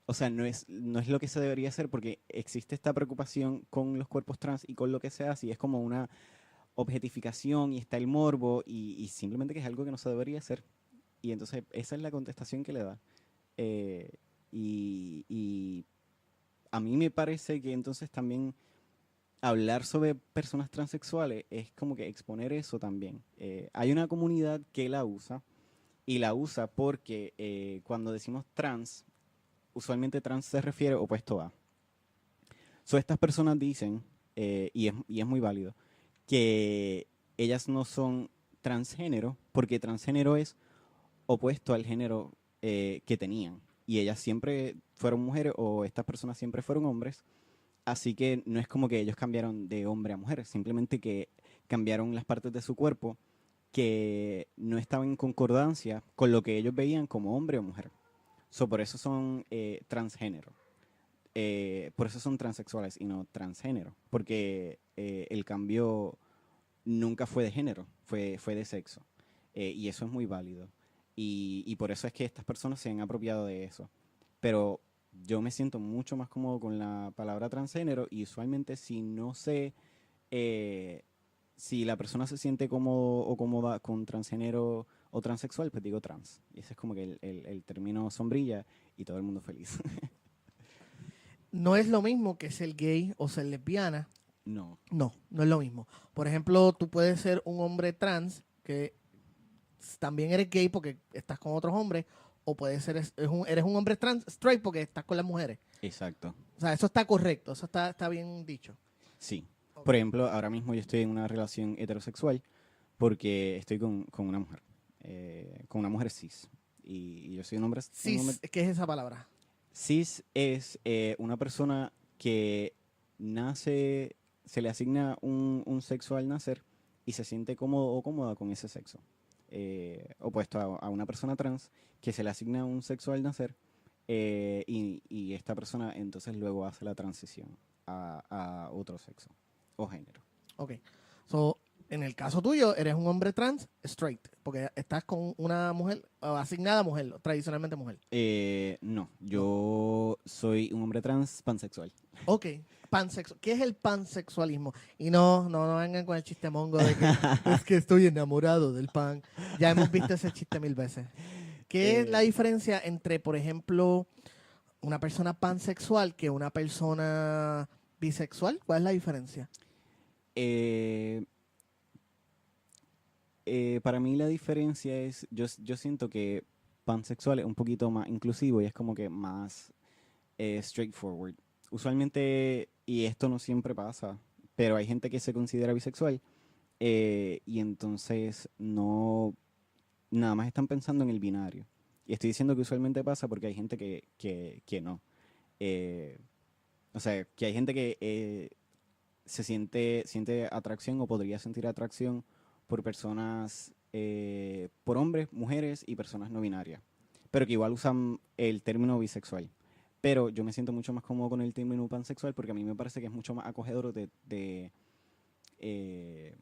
o sea, no es lo que se debería hacer porque existe esta preocupación con los cuerpos trans y con lo que se hace y es como una objetificación y está el morbo y simplemente que es algo que no se debería hacer. Y entonces esa es la contestación que le da. Eh, y a mí me parece que entonces también hablar sobre personas transexuales es como que exponer eso también. Hay una comunidad que la usa y la usa porque cuando decimos trans, usualmente trans se refiere opuesto a. So, estas personas dicen, y es muy válido, que ellas no son transgénero porque transgénero es opuesto al género que tenían. Y ellas siempre fueron mujeres o estas personas siempre fueron hombres. Así que no es como que ellos cambiaron de hombre a mujer, simplemente que cambiaron las partes de su cuerpo que no estaban en concordancia con lo que ellos veían como hombre o mujer. So, por eso son transgénero. Por eso son transexuales y no transgénero. Porque el cambio nunca fue de género, fue de sexo. Y eso es muy válido. Y por eso es que estas personas se han apropiado de eso. Pero yo me siento mucho más cómodo con la palabra transgénero y usualmente si no sé si la persona se siente cómodo o cómoda con transgénero o transexual, pues digo trans. Y ese es como que el término sombrilla y todo el mundo feliz. No es lo mismo que ser gay o ser lesbiana. No. No, no es lo mismo. Por ejemplo, tú puedes ser un hombre trans que también eres gay porque estás con otros hombres, o puedes ser eres un hombre trans straight porque estás con las mujeres. Exacto. O sea, eso está correcto, eso está bien dicho. Sí. Ok. Por ejemplo, ahora mismo yo estoy en una relación heterosexual porque estoy con una mujer. Con una mujer cis. Y yo soy un hombre... un hombre- Cis, ¿qué es esa palabra? Cis es una persona que nace, se le asigna un sexo al nacer y se siente cómodo o cómoda con ese sexo. Opuesto a una persona trans que se le asigna un sexo al nacer y esta persona entonces luego hace la transición a otro sexo o género. Ok. So, en el caso tuyo, eres un hombre trans straight, porque estás con una mujer, asignada mujer, tradicionalmente mujer. No, yo soy un hombre trans pansexual. Ok. Pansexual. ¿Qué es el pansexualismo? Y no vengan con el chiste mongo de que es que estoy enamorado del pan. Ya hemos visto ese chiste 1000 veces. ¿Qué es la Eh, diferencia entre, por ejemplo, una persona pansexual que una persona bisexual? ¿Cuál es la diferencia? eh, para mí la diferencia es, yo siento que pansexual es un poquito más inclusivo y es como que más straightforward. Usualmente, y esto no siempre pasa, pero hay gente que se considera bisexual y entonces no, nada más están pensando en el binario. Y estoy diciendo que usualmente pasa porque hay gente que no. Eh, o sea, que hay gente que siente atracción o podría sentir atracción por personas, por hombres, mujeres y personas no binarias, pero que igual usan el término bisexual. Pero yo me siento mucho más cómodo con el término pansexual porque a mí me parece que es mucho más acogedor de eh,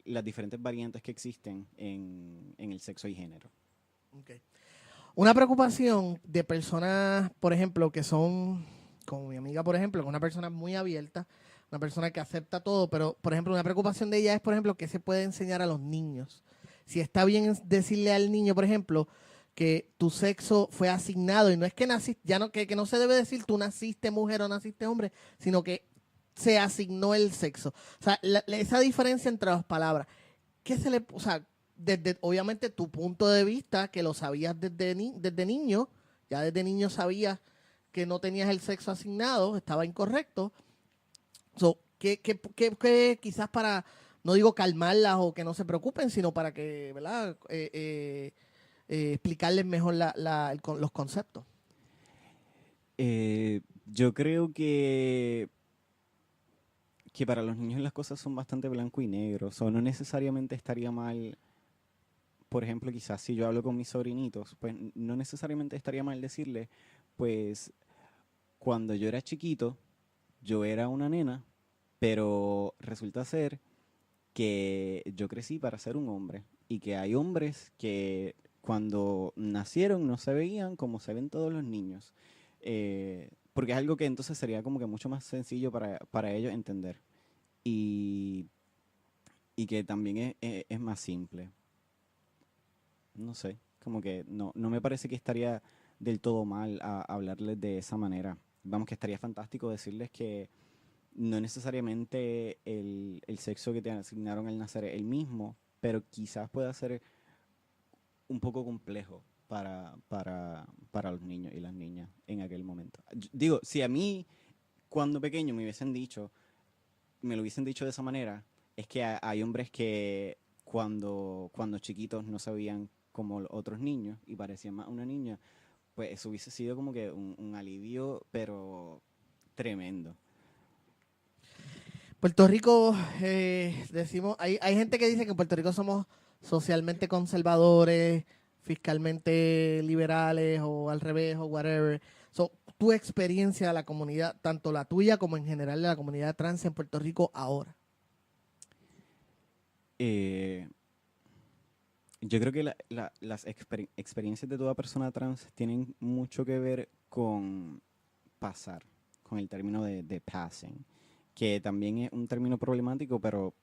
las diferentes variantes que existen en el sexo y género. Ok. Una preocupación de personas, por ejemplo, que son, como mi amiga, por ejemplo, que es una persona muy abierta, una persona que acepta todo, pero, por ejemplo, una preocupación de ella es, por ejemplo, que se puede enseñar a los niños. Si está bien decirle al niño, por ejemplo, que tu sexo fue asignado y no es que naciste, ya no, que no se debe decir tú naciste mujer o naciste hombre, sino que se asignó el sexo. O sea, esa diferencia entre las palabras, ¿qué se le, o sea, desde obviamente tu punto de vista, que lo sabías desde niño, ya desde niño sabías que no tenías el sexo asignado, estaba incorrecto. So, ¿qué quizás para, no digo calmarlas o que no se preocupen, sino para que, ¿verdad? Explicarles mejor los conceptos. Yo creo que para los niños las cosas son bastante blanco y negro, o no necesariamente estaría mal. Por ejemplo, quizás si yo hablo con mis sobrinitos, pues no necesariamente estaría mal decirle, pues cuando yo era chiquito, yo era una nena, pero resulta ser que yo crecí para ser un hombre y que hay hombres que cuando nacieron no se veían como se ven todos los niños. Porque es algo que entonces sería como que mucho más sencillo para ellos entender. Y, y que también es más simple. No sé, como que no me parece que estaría del todo mal hablarles de esa manera. Vamos, que estaría fantástico decirles que no necesariamente el sexo que te asignaron al nacer es el mismo, pero quizás pueda ser un poco complejo para los niños y las niñas en aquel momento. Digo, si a mí cuando pequeño me lo hubiesen dicho de esa manera, es que hay hombres que cuando chiquitos no sabían como los otros niños y parecían más una niña, pues eso hubiese sido como que un alivio, pero tremendo. Puerto Rico, decimos, hay gente que dice que en Puerto Rico somos socialmente conservadores, fiscalmente liberales o al revés o whatever. So, tu experiencia de la comunidad, tanto la tuya como en general de la comunidad trans en Puerto Rico ahora. Eh, yo creo que las experiencias de toda persona trans tienen mucho que ver con pasar, con el término de passing, que también es un término problemático, pero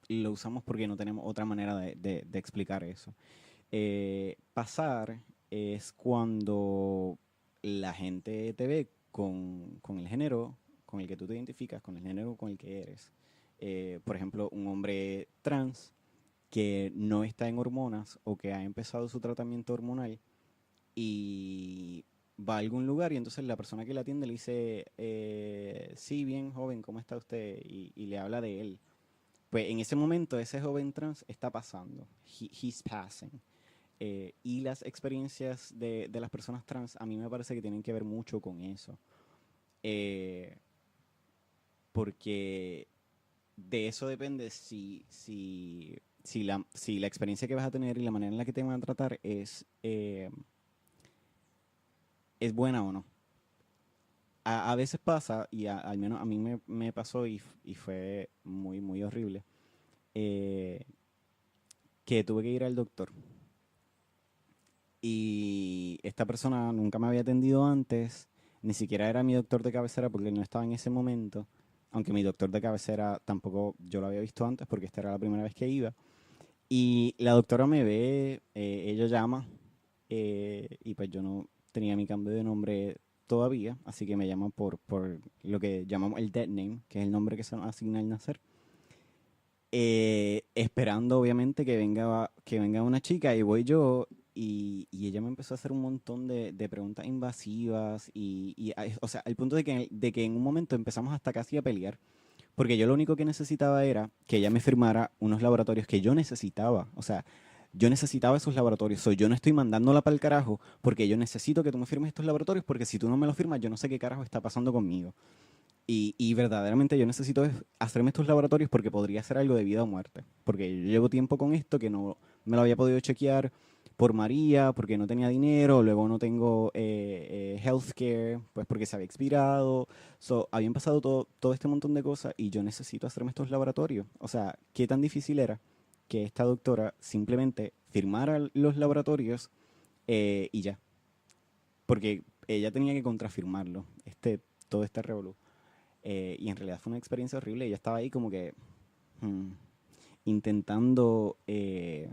lo usamos porque no tenemos otra manera de explicar eso. Pasar es cuando la gente te ve con el género con el que tú te identificas, con el género con el que eres. Por ejemplo, un hombre trans que no está en hormonas o que ha empezado su tratamiento hormonal y va a algún lugar y entonces la persona que le atiende le dice, sí, bien joven, ¿cómo está usted? Y le habla de él. Pues en ese momento ese joven trans está pasando, he's passing. Y las experiencias de las personas trans a mí me parece que tienen que ver mucho con eso. Eh, porque de eso depende si la experiencia que vas a tener y la manera en la que te van a tratar es buena o no. A veces pasa, y al menos a mí me pasó y fue muy, muy horrible, eh, que tuve que ir al doctor. Y esta persona nunca me había atendido antes, ni siquiera era mi doctor de cabecera porque no estaba en ese momento, aunque mi doctor de cabecera tampoco yo lo había visto antes porque esta era la primera vez que iba. Y la doctora me ve, ella llama, y pues yo no tenía mi cambio de nombre todavía, así que me llaman por lo que llamamos el dead name, que es el nombre que se nos asigna al nacer. Esperando obviamente que venga una chica y voy yo y ella me empezó a hacer un montón de preguntas invasivas o sea, al punto de que en un momento empezamos hasta casi a pelear, porque yo lo único que necesitaba era que ella me firmara unos laboratorios que yo necesitaba, o sea, yo necesitaba esos laboratorios, yo no estoy mandándola para el carajo porque yo necesito que tú me firmes estos laboratorios porque si tú no me los firmas yo no sé qué carajo está pasando conmigo. Y verdaderamente yo necesito hacerme estos laboratorios porque podría ser algo de vida o muerte. Porque yo llevo tiempo con esto que no me lo había podido chequear por María, porque no tenía dinero, luego no tengo healthcare, pues porque se había expirado. Habían pasado todo este montón de cosas y yo necesito hacerme estos laboratorios. O sea, ¿qué tan difícil era que esta doctora simplemente firmara los laboratorios y ya? Porque ella tenía que contrafirmarlo, todo este revolú. Y en realidad fue una experiencia horrible. Ella estaba ahí como que hmm, intentando eh,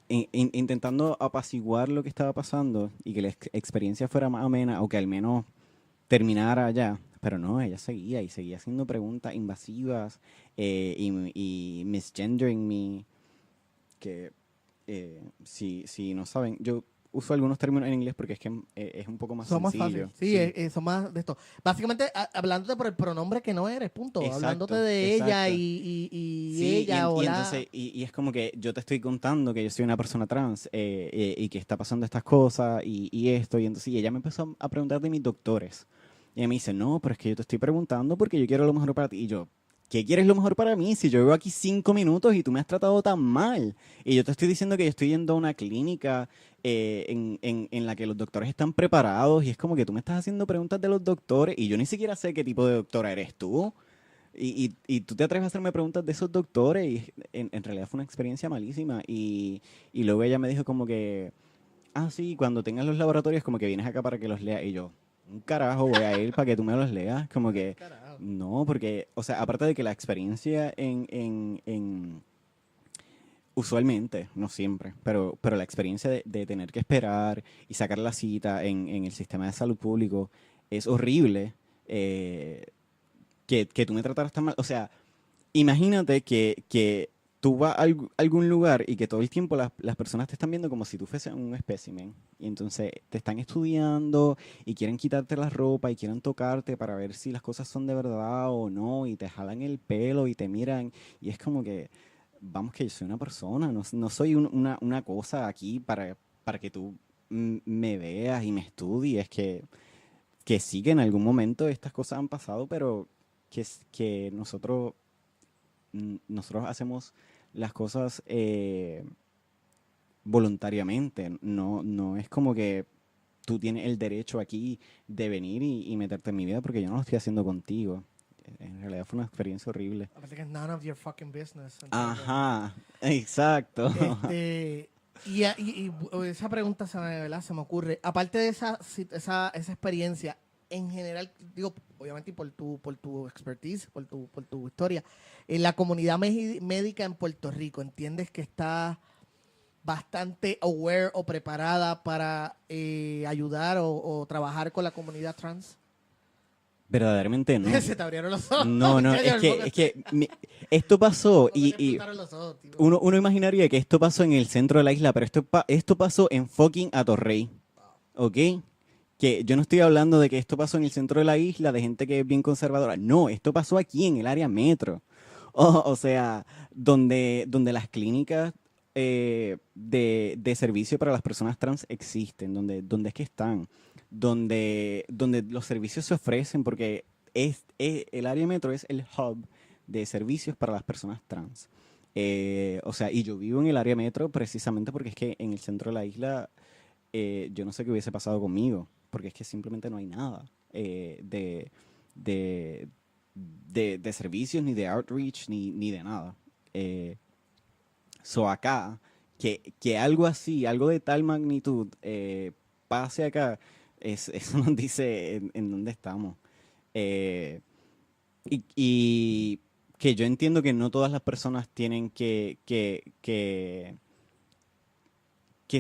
intentando apaciguar lo que estaba pasando y que la experiencia fuera más amena o que al menos terminara ya. Pero no, ella seguía y seguía haciendo preguntas invasivas y misgendering me. Que si no saben, yo uso algunos términos en inglés porque es que es un poco más Son más fáciles. sencillo. Sí, son más de esto. Básicamente, hablándote por el pronombre que no eres, punto. Hablándote Exacto, de ella exacto. y Sí, ella o la... entonces, y es como que yo te estoy contando que yo soy una persona trans y que está pasando estas cosas y esto, y entonces y ella me empezó a preguntar de mis doctores. Y ella me dice, no, pero es que yo te estoy preguntando porque yo quiero lo mejor para ti. Y yo, ¿qué quieres lo mejor para mí? Si yo llevo aquí 5 minutos y tú me has tratado tan mal. Y yo te estoy diciendo que yo estoy yendo a una clínica en la que los doctores están preparados y es como que tú me estás haciendo preguntas de los doctores y yo ni siquiera sé qué tipo de doctora eres tú. Y tú te atreves a hacerme preguntas de esos doctores y en realidad fue una experiencia malísima. Y luego ella me dijo como que, ah, sí, cuando tengas los laboratorios como que vienes acá para que los leas. Y yo, un carajo, voy a ir para que tú me los leas. Como que, Carajo. no, porque, o sea, aparte de que la experiencia usualmente, no siempre, pero la experiencia de tener que esperar y sacar la cita en el sistema de salud público es horrible. Que tú me trataras tan mal. O sea, imagínate que tú vas a algún lugar y que todo el tiempo las personas te están viendo como si tú fueses un espécimen. Y entonces te están estudiando y quieren quitarte la ropa y quieren tocarte para ver si las cosas son de verdad o no. Y te jalan el pelo y te miran. Y es como que, vamos, que yo soy una persona, no soy una cosa aquí para que tú me veas y me estudies. Que sí que en algún momento estas cosas han pasado, pero que nosotros nosotros hacemos las cosas voluntariamente. No es como que tú tienes el derecho aquí de venir y meterte en mi vida porque yo no lo estoy haciendo contigo. En realidad fue una experiencia horrible. Aparte que es none of your fucking business. ¿entiendes? Ajá, exacto. Esa pregunta ¿verdad? Se me ocurre. Aparte de esa experiencia, en general, digo, obviamente y por tu expertise, por tu historia, en la comunidad médica en Puerto Rico, ¿entiendes que está bastante aware o preparada para ayudar o trabajar con la comunidad trans? Verdaderamente no. Se te abrieron los ojos. No, esto pasó y Los ojos, tío. uno imaginaría que esto pasó en el centro de la isla, pero esto pasó en fucking Atorrey, ¿ok? Que yo no estoy hablando de que esto pasó en el centro de la isla, de gente que es bien conservadora. No, esto pasó aquí en el área metro. O sea, donde las clínicas de servicio para las personas trans existen, donde es que están, donde los servicios se ofrecen, porque el área metro es el hub de servicios para las personas trans. O sea, y yo vivo en el área metro precisamente porque es que en el centro de la isla yo no sé qué hubiese pasado conmigo, porque es que simplemente no hay nada de, de servicios, ni de outreach, ni de nada. Acá, que algo así, algo de tal magnitud pase acá, eso nos dice en dónde estamos. Y que yo entiendo que no todas las personas tienen que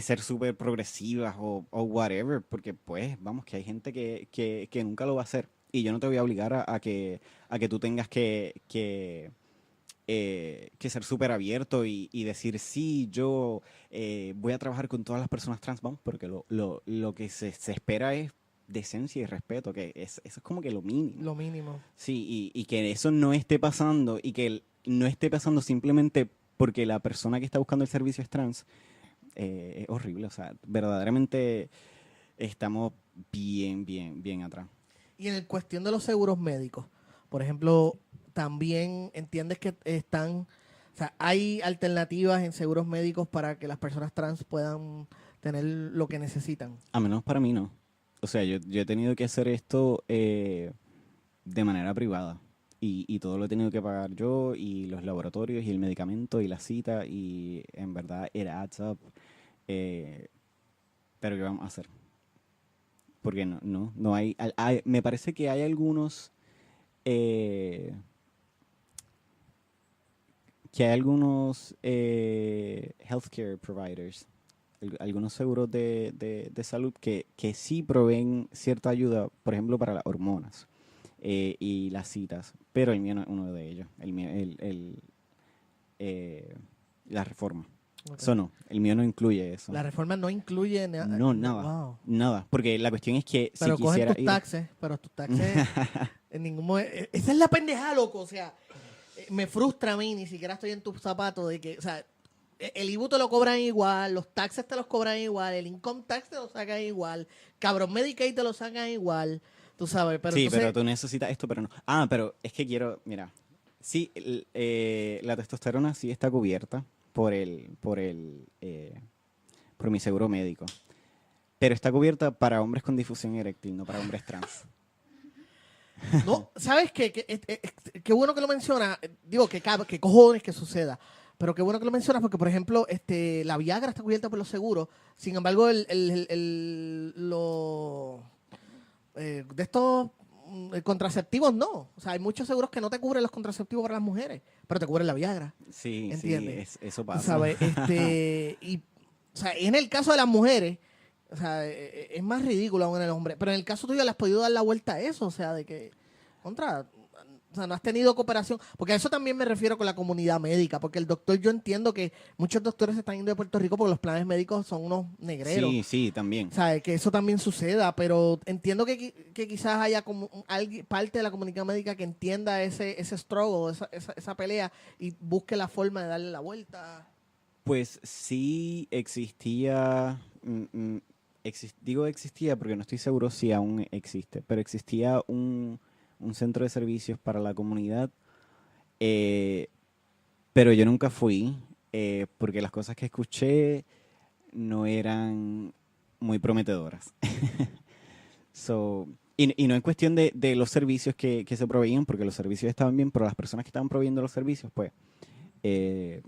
ser súper progresivas o whatever, porque pues, vamos, que hay gente que nunca lo va a hacer. Y yo no te voy a obligar a que tú tengas que ser súper abierto y decir, sí, yo voy a trabajar con todas las personas trans, vamos, porque lo que se espera es decencia y respeto, que eso es como que lo mínimo. Lo mínimo. Sí, y que eso no esté pasando y que no esté pasando simplemente porque la persona que está buscando el servicio es trans, es horrible. O sea, verdaderamente estamos bien atrás. Y en el cuestión de los seguros médicos, por ejemplo, también entiendes que o sea, hay alternativas en seguros médicos para que las personas trans puedan tener lo que necesitan. A menos para mí no. O sea, yo he tenido que hacer esto de manera privada. Y todo lo he tenido que pagar yo, y los laboratorios, y el medicamento, y la cita, y en verdad it adds up. Pero ¿qué vamos a hacer? Porque no hay, me parece que hay algunos healthcare providers, algunos seguros de salud que sí proveen cierta ayuda, por ejemplo, para las hormonas y las citas, pero el mío no es uno de ellos. El mío, la reforma. Okay. Eso no, el mío no incluye eso. La reforma no incluye No, nada. Wow. Nada, porque la cuestión es que Pero si cogen quisiera tus taxes, pero tus taxes en ningún momento. Esa es la pendeja, loco. O sea, me frustra a mí, ni siquiera estoy en tus zapatos de que, o sea, el IBU te lo cobran igual, los taxes te los cobran igual, el income tax te lo sacan igual, cabrón Medicaid te lo sacan igual, tú sabes. Pero sí, entonces, pero tú necesitas esto, pero no. Pero es que quiero, mira, sí, la testosterona sí está cubierta por mi seguro médico, pero está cubierta para hombres con difusión eréctil, no para hombres trans. no, ¿sabes qué? Qué bueno que lo menciona. Digo, que cojones que suceda. Pero qué bueno que lo mencionas porque, por ejemplo, la Viagra está cubierta por los seguros. Sin embargo, de estos contraceptivos no. O sea, hay muchos seguros que no te cubren los contraceptivos para las mujeres, pero te cubren la Viagra. Sí, ¿entiendes? sí, eso pasa. ¿Sabes? O sea, en el caso de las mujeres, o sea, es más ridículo aún en el hombre. Pero en el caso tuyo le has podido dar la vuelta a eso, o sea, de que, o sea, no has tenido cooperación. Porque a eso también me refiero con la comunidad médica. Porque el doctor, yo entiendo que muchos doctores se están yendo de Puerto Rico porque los planes médicos son unos negreros. Sí, también. O sea, que eso también suceda. Pero entiendo que quizás haya como parte de la comunidad médica que entienda ese struggle, esa pelea y busque la forma de darle la vuelta. Pues sí existía, digo existía porque no estoy seguro si aún existe, pero existía un centro de servicios para la comunidad pero yo nunca fui porque las cosas que escuché no eran muy prometedoras. So, y no es cuestión de los servicios que se proveían, porque los servicios estaban bien, pero las personas que estaban proveyendo los servicios, pues, eh,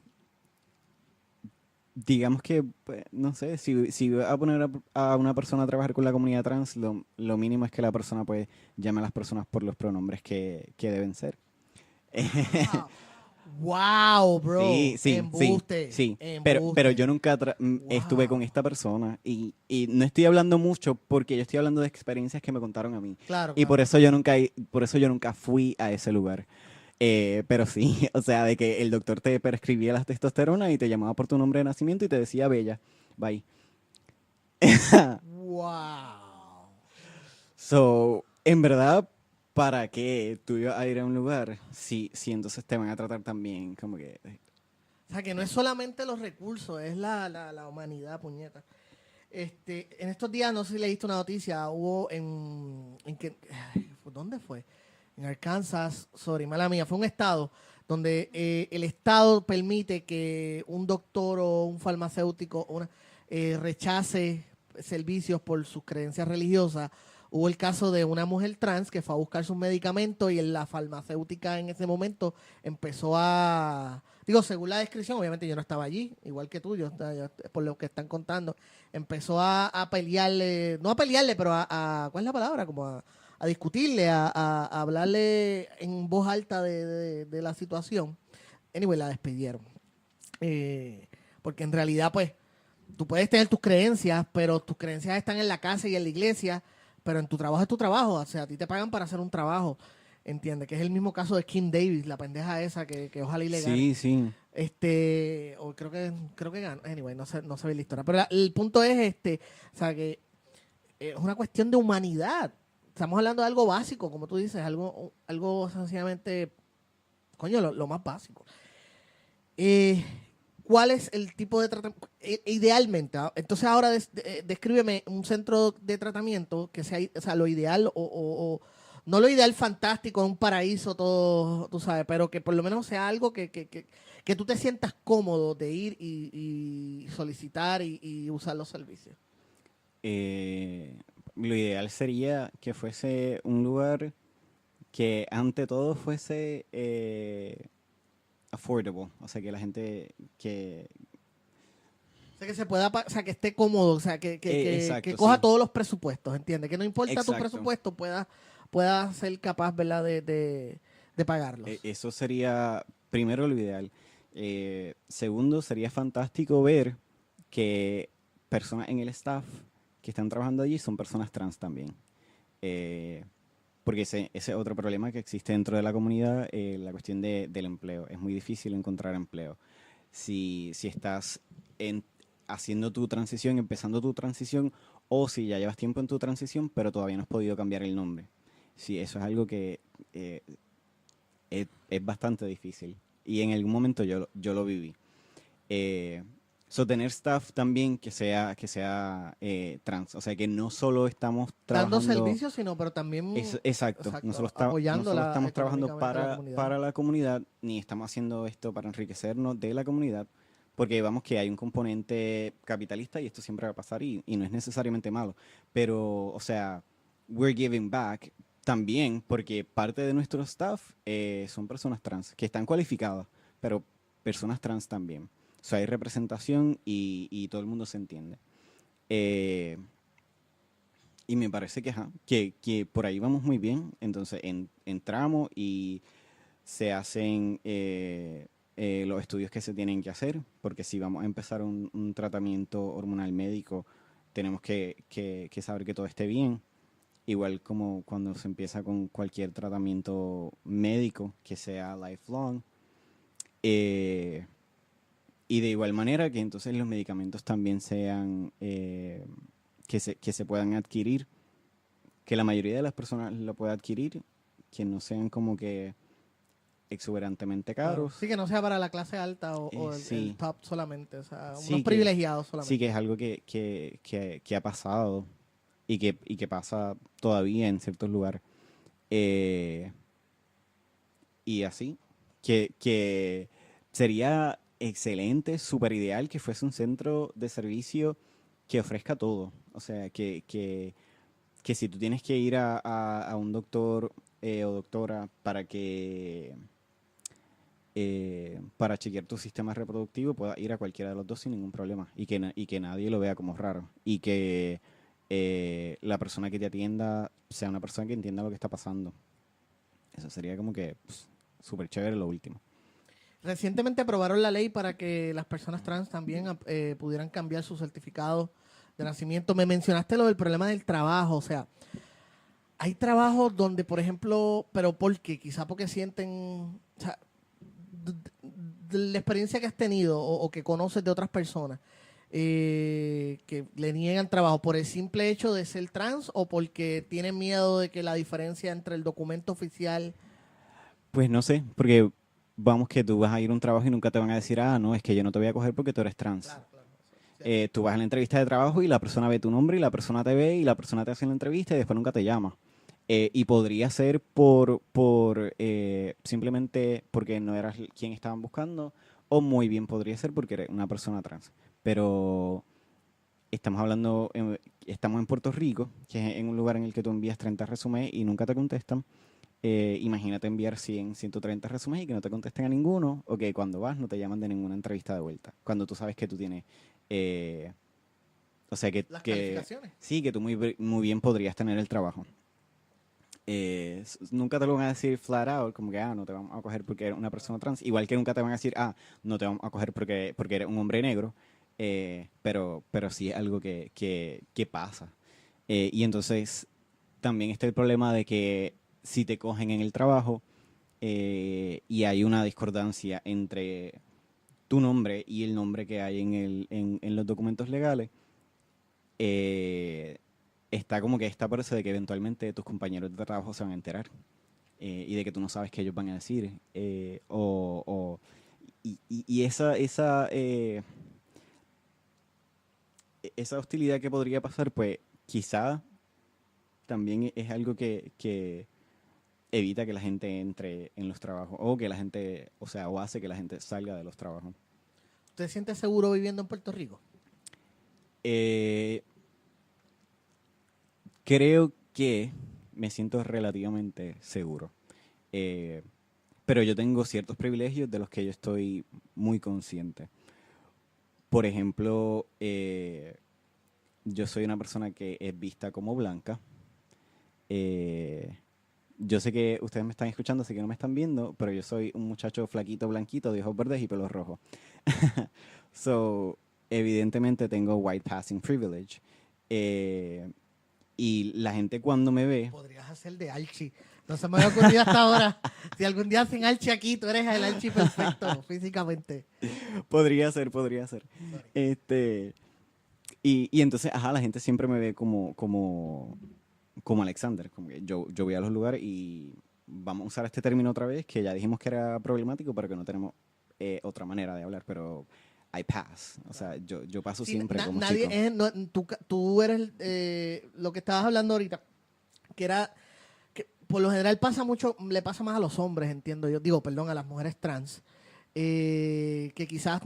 digamos que, pues, no sé, si voy a poner a una persona a trabajar con la comunidad trans, lo mínimo es que la persona, pues, llame a las personas por los pronombres que deben ser. Wow, wow, Sí, bro. sí, sí, Embuste, sí. Pero yo embuste. nunca estuve con Wow. esta persona y no estoy hablando mucho porque yo estoy hablando de experiencias que me contaron a mí. Claro, Y por claro. eso por eso yo nunca fui a ese lugar. Pero sí, o sea, de que el doctor te prescribía la testosterona y te llamaba por tu nombre de nacimiento y te decía Bella. Bye. Wow. So, en verdad, ¿para qué tú ibas a ir a un lugar si entonces te van a tratar también como que... O sea, que no es solamente los recursos, es la humanidad, puñeta. En estos días, no sé si leíste una noticia, hubo en que, ay, ¿dónde fue? En Arkansas, sorry, mala mía, fue un estado donde el estado permite que un doctor o un farmacéutico rechace servicios por sus creencias religiosas. Hubo el caso de una mujer trans que fue a buscar sus medicamentos y la farmacéutica en ese momento empezó a, digo, según la descripción, obviamente yo no estaba allí, igual que tú, por lo que están contando, empezó a pelearle, no a pelearle, pero ¿cuál es la palabra? Como a discutirle, a hablarle en voz alta de la situación. Anyway, la despidieron. Porque en realidad, pues, tú puedes tener tus creencias, pero tus creencias están en la casa y en la iglesia, pero en tu trabajo es tu trabajo. O sea, a ti te pagan para hacer un trabajo. ¿Entiendes? Que es el mismo caso de Kim Davis, la pendeja esa que ojalá y le gane. Sí, sí. O creo que ganó. Anyway, no sé bien la historia. Pero el punto es o sea, que es una cuestión de humanidad. Estamos hablando de algo básico, como tú dices, algo sencillamente, coño, lo más básico. Eh, ¿Cuál es el tipo de tratamiento? Idealmente, entonces ahora descríbeme un centro de tratamiento que sea, o sea, lo ideal o no lo ideal fantástico, un paraíso todo, tú sabes, pero que por lo menos sea algo que tú te sientas cómodo de ir y solicitar y usar los servicios. Eh, lo ideal sería que fuese un lugar que ante todo fuese affordable, o sea, que la gente que... O sea, que se pueda, o sea, que esté cómodo, o sea, que exacto, coja sí, todos los presupuestos, ¿entiendes? Que no importa tu exacto. presupuesto, pueda ser capaz, ¿verdad?, de pagarlos. Eso sería primero lo ideal. Segundo, sería fantástico ver que personas en el staff que están trabajando allí son personas trans también. Eh, Porque ese es otro problema que existe dentro de la comunidad, la cuestión del empleo. Es muy difícil encontrar empleo. Si estás en- haciendo tu transición, empezando tu transición, o si ya llevas tiempo en tu transición, pero todavía no has podido cambiar el nombre. Sí, eso es algo que eh, es bastante difícil. Y en algún momento yo lo viví. Eh, tener staff también que sea trans. O sea, que no solo estamos Dando trabajando... servicios, sino, pero también, Exacto. exacto, apoyando No solo estamos trabajando económicamente a la comunidad. para la comunidad, ni estamos haciendo esto para enriquecernos de la comunidad, porque vamos que hay un componente capitalista y esto siempre va a pasar y no es necesariamente malo. Pero, o sea, we're giving back también porque parte de nuestro staff son personas trans que están cualificadas, pero personas trans también. O sea, hay representación y todo el mundo se entiende. Eh, y me parece que, ajá, que por ahí vamos muy bien. Entonces entramos y se hacen los estudios que se tienen que hacer, porque si vamos a empezar un tratamiento hormonal médico, tenemos que saber que todo esté bien. Igual como cuando se empieza con cualquier tratamiento médico que sea lifelong. Eh, y de igual manera que entonces los medicamentos también sean, que se puedan adquirir, que la mayoría de las personas lo pueda adquirir, que no sean como que exuberantemente Claro. caros. Sí, que no sea para la clase alta o el Sí, top solamente, o sea, unos sí privilegiados sí que solamente. es algo que ha pasado y que pasa todavía en ciertos lugares. Eh, y así, que sería excelente, súper ideal que fuese un centro de servicio que ofrezca todo. O sea, que si tú tienes que ir a un doctor o doctora para chequear tu sistema reproductivo, puedas ir a cualquiera de los dos sin ningún problema y que nadie lo vea como raro y que la persona que te atienda sea una persona que entienda lo que está pasando. Eso sería como que súper chévere lo último. Recientemente aprobaron la ley para que las personas trans también pudieran cambiar su certificado de nacimiento. Me mencionaste lo del problema del trabajo, o sea, hay trabajos donde, por ejemplo, pero ¿por qué? Quizá porque sienten, o sea, de la experiencia que has tenido o que conoces de otras personas que le niegan trabajo por el simple hecho de ser trans o porque tienen miedo de que la diferencia entre el documento oficial. Pues no sé, porque vamos que tú vas a ir a un trabajo y nunca te van a decir, ah, no, es que yo no te voy a coger porque tú eres trans. Claro, claro. Cierto. Tú vas a la entrevista de trabajo y la persona ve tu nombre y la persona te ve y la persona te hace la entrevista y después nunca te llama. Y podría ser por simplemente porque no eras quien estaban buscando o muy bien podría ser porque eres una persona trans. Pero estamos hablando, estamos en Puerto Rico, que es en un lugar en el que tú envías 30 resúmenes y nunca te contestan. Imagínate enviar 100, 130 resúmenes y que no te contesten a ninguno, o que cuando vas no te llaman de ninguna entrevista de vuelta. Cuando tú sabes que tú tienes, o sea, Las calificaciones. sí, que tú muy bien podrías tener el trabajo. Nunca te lo van a decir flat out, como que, no te vamos a coger porque eres una persona trans. Igual que nunca te van a decir, no te vamos a coger porque eres un hombre negro. Pero sí es algo que pasa. Y entonces también está el problema de que si te cogen en el trabajo y hay una discordancia entre tu nombre y el nombre que hay en los documentos legales, eh, está como que esta parece de que eventualmente tus compañeros de trabajo se van a enterar y de que tú no sabes qué ellos van a decir. Y esa hostilidad que podría pasar, pues quizá también es algo que evita que la gente entre en los trabajos o que la gente, o sea, o hace que la gente salga de los trabajos. ¿Te sientes seguro viviendo en Puerto Rico? Eh, Creo que me siento relativamente seguro. Eh, pero yo tengo ciertos privilegios de los que yo estoy muy consciente. Por ejemplo, yo soy una persona que es vista como blanca. Eh, yo sé que ustedes me están escuchando, así que no me están viendo, pero yo soy un muchacho flaquito, blanquito, de ojos verdes y pelo rojo. So, evidentemente tengo white passing privilege. Eh, y la gente cuando me ve, Podrías hacer de Archie. No se me había ocurrido hasta ahora. Si algún día hacen Archie aquí, tú eres el Archie perfecto físicamente. podría ser. Sorry. Y entonces, la gente siempre me ve como Alexander. Como que yo voy a los lugares y vamos a usar este término otra vez, que ya dijimos que era problemático, pero que no tenemos otra manera de hablar, pero I pass. O sea, yo paso Sí, siempre como nadie chico. es, tú eres lo que estabas hablando ahorita, que era que por lo general pasa mucho, le pasa más a los hombres, entiendo yo, digo, perdón, a las mujeres trans, que quizás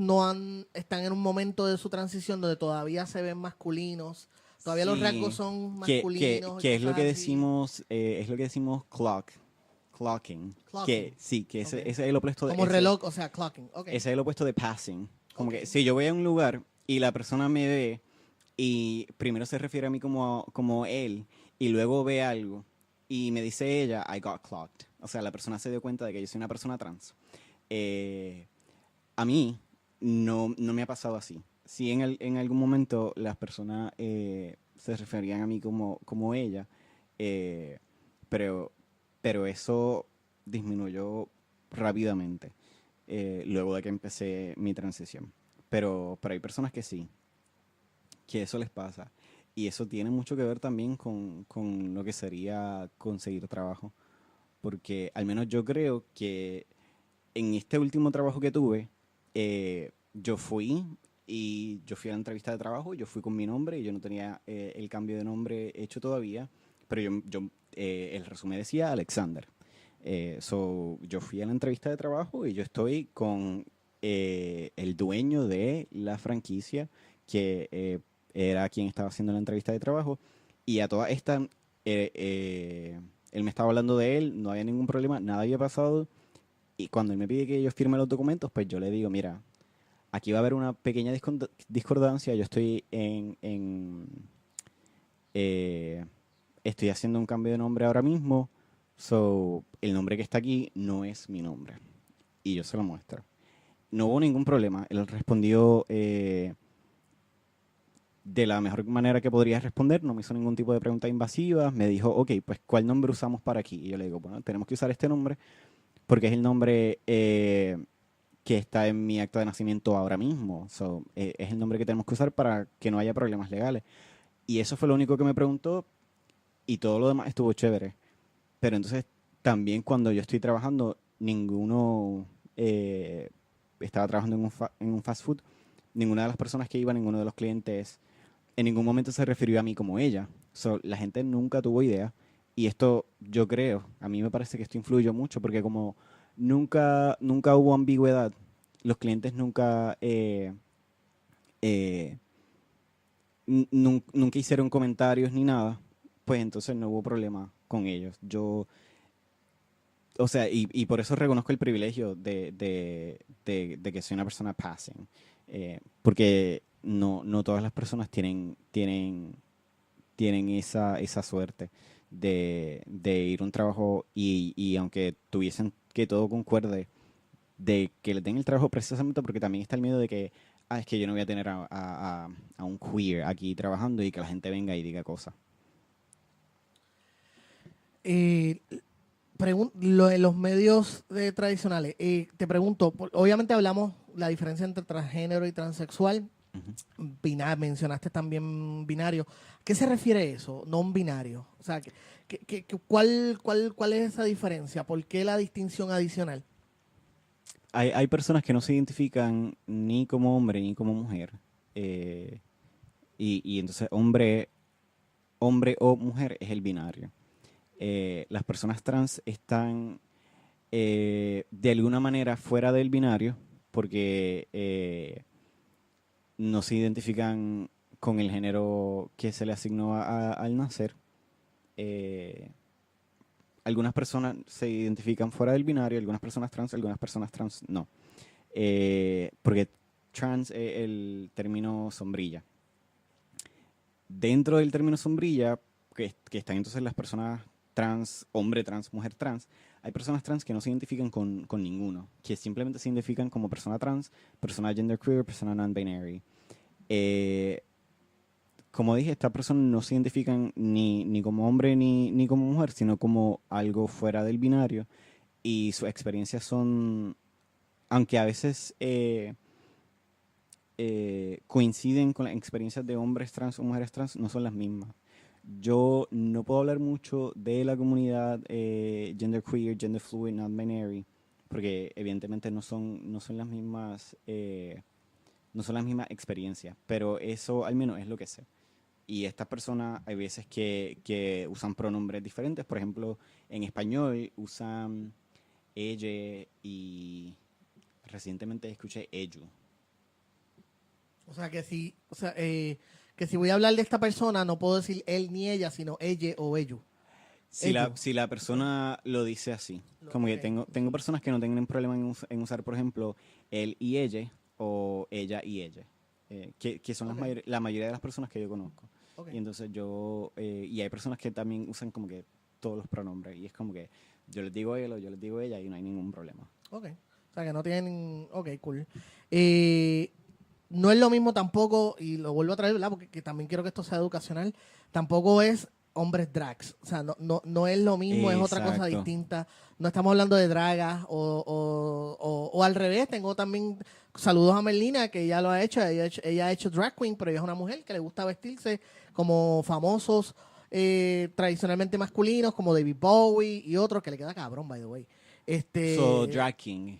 están en un momento de su transición donde todavía se ven masculinos, todavía los rasgos Sí, son que, masculinos y que es lo cosas que así. decimos, clocking. Que Clocking, sí, que ok. ese es el opuesto de Como reloj, o sea, clocking, ok. ese es el opuesto de passing. Como Ok. que si yo voy a un lugar y la persona me ve y primero se refiere a mí como él y luego ve algo y me dice ella, I got clocked. O sea, la persona se dio cuenta de que yo soy una persona trans. Eh, a mí no me ha pasado así. Sí, en algún momento las personas se referían a mí como ella, eh, pero, pero eso disminuyó rápidamente luego de que empecé mi transición. Pero hay personas que sí, que eso les pasa. Y eso tiene mucho que ver también con lo que sería conseguir trabajo. Porque al menos yo creo que en este último trabajo que tuve, yo fui a la entrevista de trabajo, yo fui con mi nombre y yo no tenía el cambio de nombre hecho todavía, pero el resumen decía Alexander. Yo fui a la entrevista de trabajo y yo estoy con el dueño de la franquicia, que era quien estaba haciendo la entrevista de trabajo, y a toda esta, él me estaba hablando de él, no había ningún problema, nada había pasado, y cuando él me pide que yo firme los documentos, pues yo le digo, mira, aquí va a haber una pequeña discordancia, yo estoy eh, estoy haciendo un cambio de nombre ahora mismo, so el nombre que está aquí no es mi nombre. Y yo se lo muestro. No hubo ningún problema. Él respondió de la mejor manera que podría responder, no me hizo ningún tipo de pregunta invasiva, me dijo, ok, pues ¿cuál nombre usamos para aquí? Y yo le digo, bueno, tenemos que usar este nombre porque es el nombre que está en mi acta de nacimiento ahora mismo. So, es el nombre que tenemos que usar para que no haya problemas legales. Y eso fue lo único que me preguntó y todo lo demás estuvo chévere. Pero entonces también cuando yo estoy trabajando, ninguno estaba trabajando en un fast food, ninguna de las personas que iba, ninguno de los clientes, en ningún momento se refirió a mí como ella. So, la gente nunca tuvo idea. Y esto, yo creo, a mí me parece que esto influyó mucho porque como nunca hubo ambigüedad, los clientes nunca, eh, nunca hicieron comentarios ni nada, pues entonces no hubo problema con ellos. O sea, y por eso reconozco el privilegio de que soy una persona passing. Porque no todas las personas tienen esa suerte de ir a un trabajo y aunque tuviesen que todo concuerde, de que le den el trabajo precisamente porque también está el miedo de que, es que yo no voy a tener a un queer aquí trabajando y que la gente venga y diga cosas. Eh, lo de los medios tradicionales, te pregunto, obviamente hablamos la diferencia entre transgénero y transexual, Ujú. mencionaste también binario. ¿A qué se refiere eso, no binario? O sea, ¿cuál es esa diferencia? ¿Por qué la distinción adicional? Hay personas que no se identifican ni como hombre ni como mujer. eh, y entonces hombre o mujer es el binario. Las personas trans están de alguna manera fuera del binario porque no se identifican con el género que se le asignó al nacer. Eh, Algunas personas se identifican fuera del binario, algunas personas trans no. Porque trans es el término sombrilla. Dentro del término sombrilla, que están entonces las personas trans, hombre trans, mujer trans, hay personas trans que no se identifican con ninguno, que simplemente se identifican como persona trans, persona genderqueer, persona non-binary. Eh, Como dije, estas personas no se identifican ni como hombre ni como mujer, sino como algo fuera del binario. Y sus experiencias son, aunque a veces coinciden con las experiencias de hombres trans o mujeres trans, no son las mismas. Yo no puedo hablar mucho de la comunidad genderqueer, gender fluid, non-binary, porque evidentemente no son las mismas, no son las mismas experiencias, pero eso al menos es lo que sé. Y estas personas hay veces que usan pronombres diferentes. Por ejemplo, en español usan ella y recientemente escuché ello. O sea, que si voy a hablar de esta persona, no puedo decir él ni ella, sino ella o ello. Si la persona lo dice así, como que Ok. tengo personas que no tienen problema en usar, por ejemplo, él y ella o ella y ella, que son Ok. la mayoría de las personas que yo conozco. Ok. Y entonces y hay personas que también usan como que todos los pronombres y es como que yo les digo él o yo les digo ella y no hay ningún problema. Ok. O sea, que no tienen. Ok, cool. Eh, no es lo mismo tampoco, y lo vuelvo a traer, ¿verdad? Porque que también quiero que esto sea educacional. Tampoco es hombres drags. O sea, no es lo mismo, es otra cosa Exacto. distinta. No estamos hablando de dragas o al revés. Tengo también saludos a Merlina, que ella lo ha hecho. Ella ha hecho drag queen, pero ella es una mujer que le gusta vestirse como famosos tradicionalmente masculinos, como David Bowie y otros, que le queda cabrón, by the way. So, Este, drag king.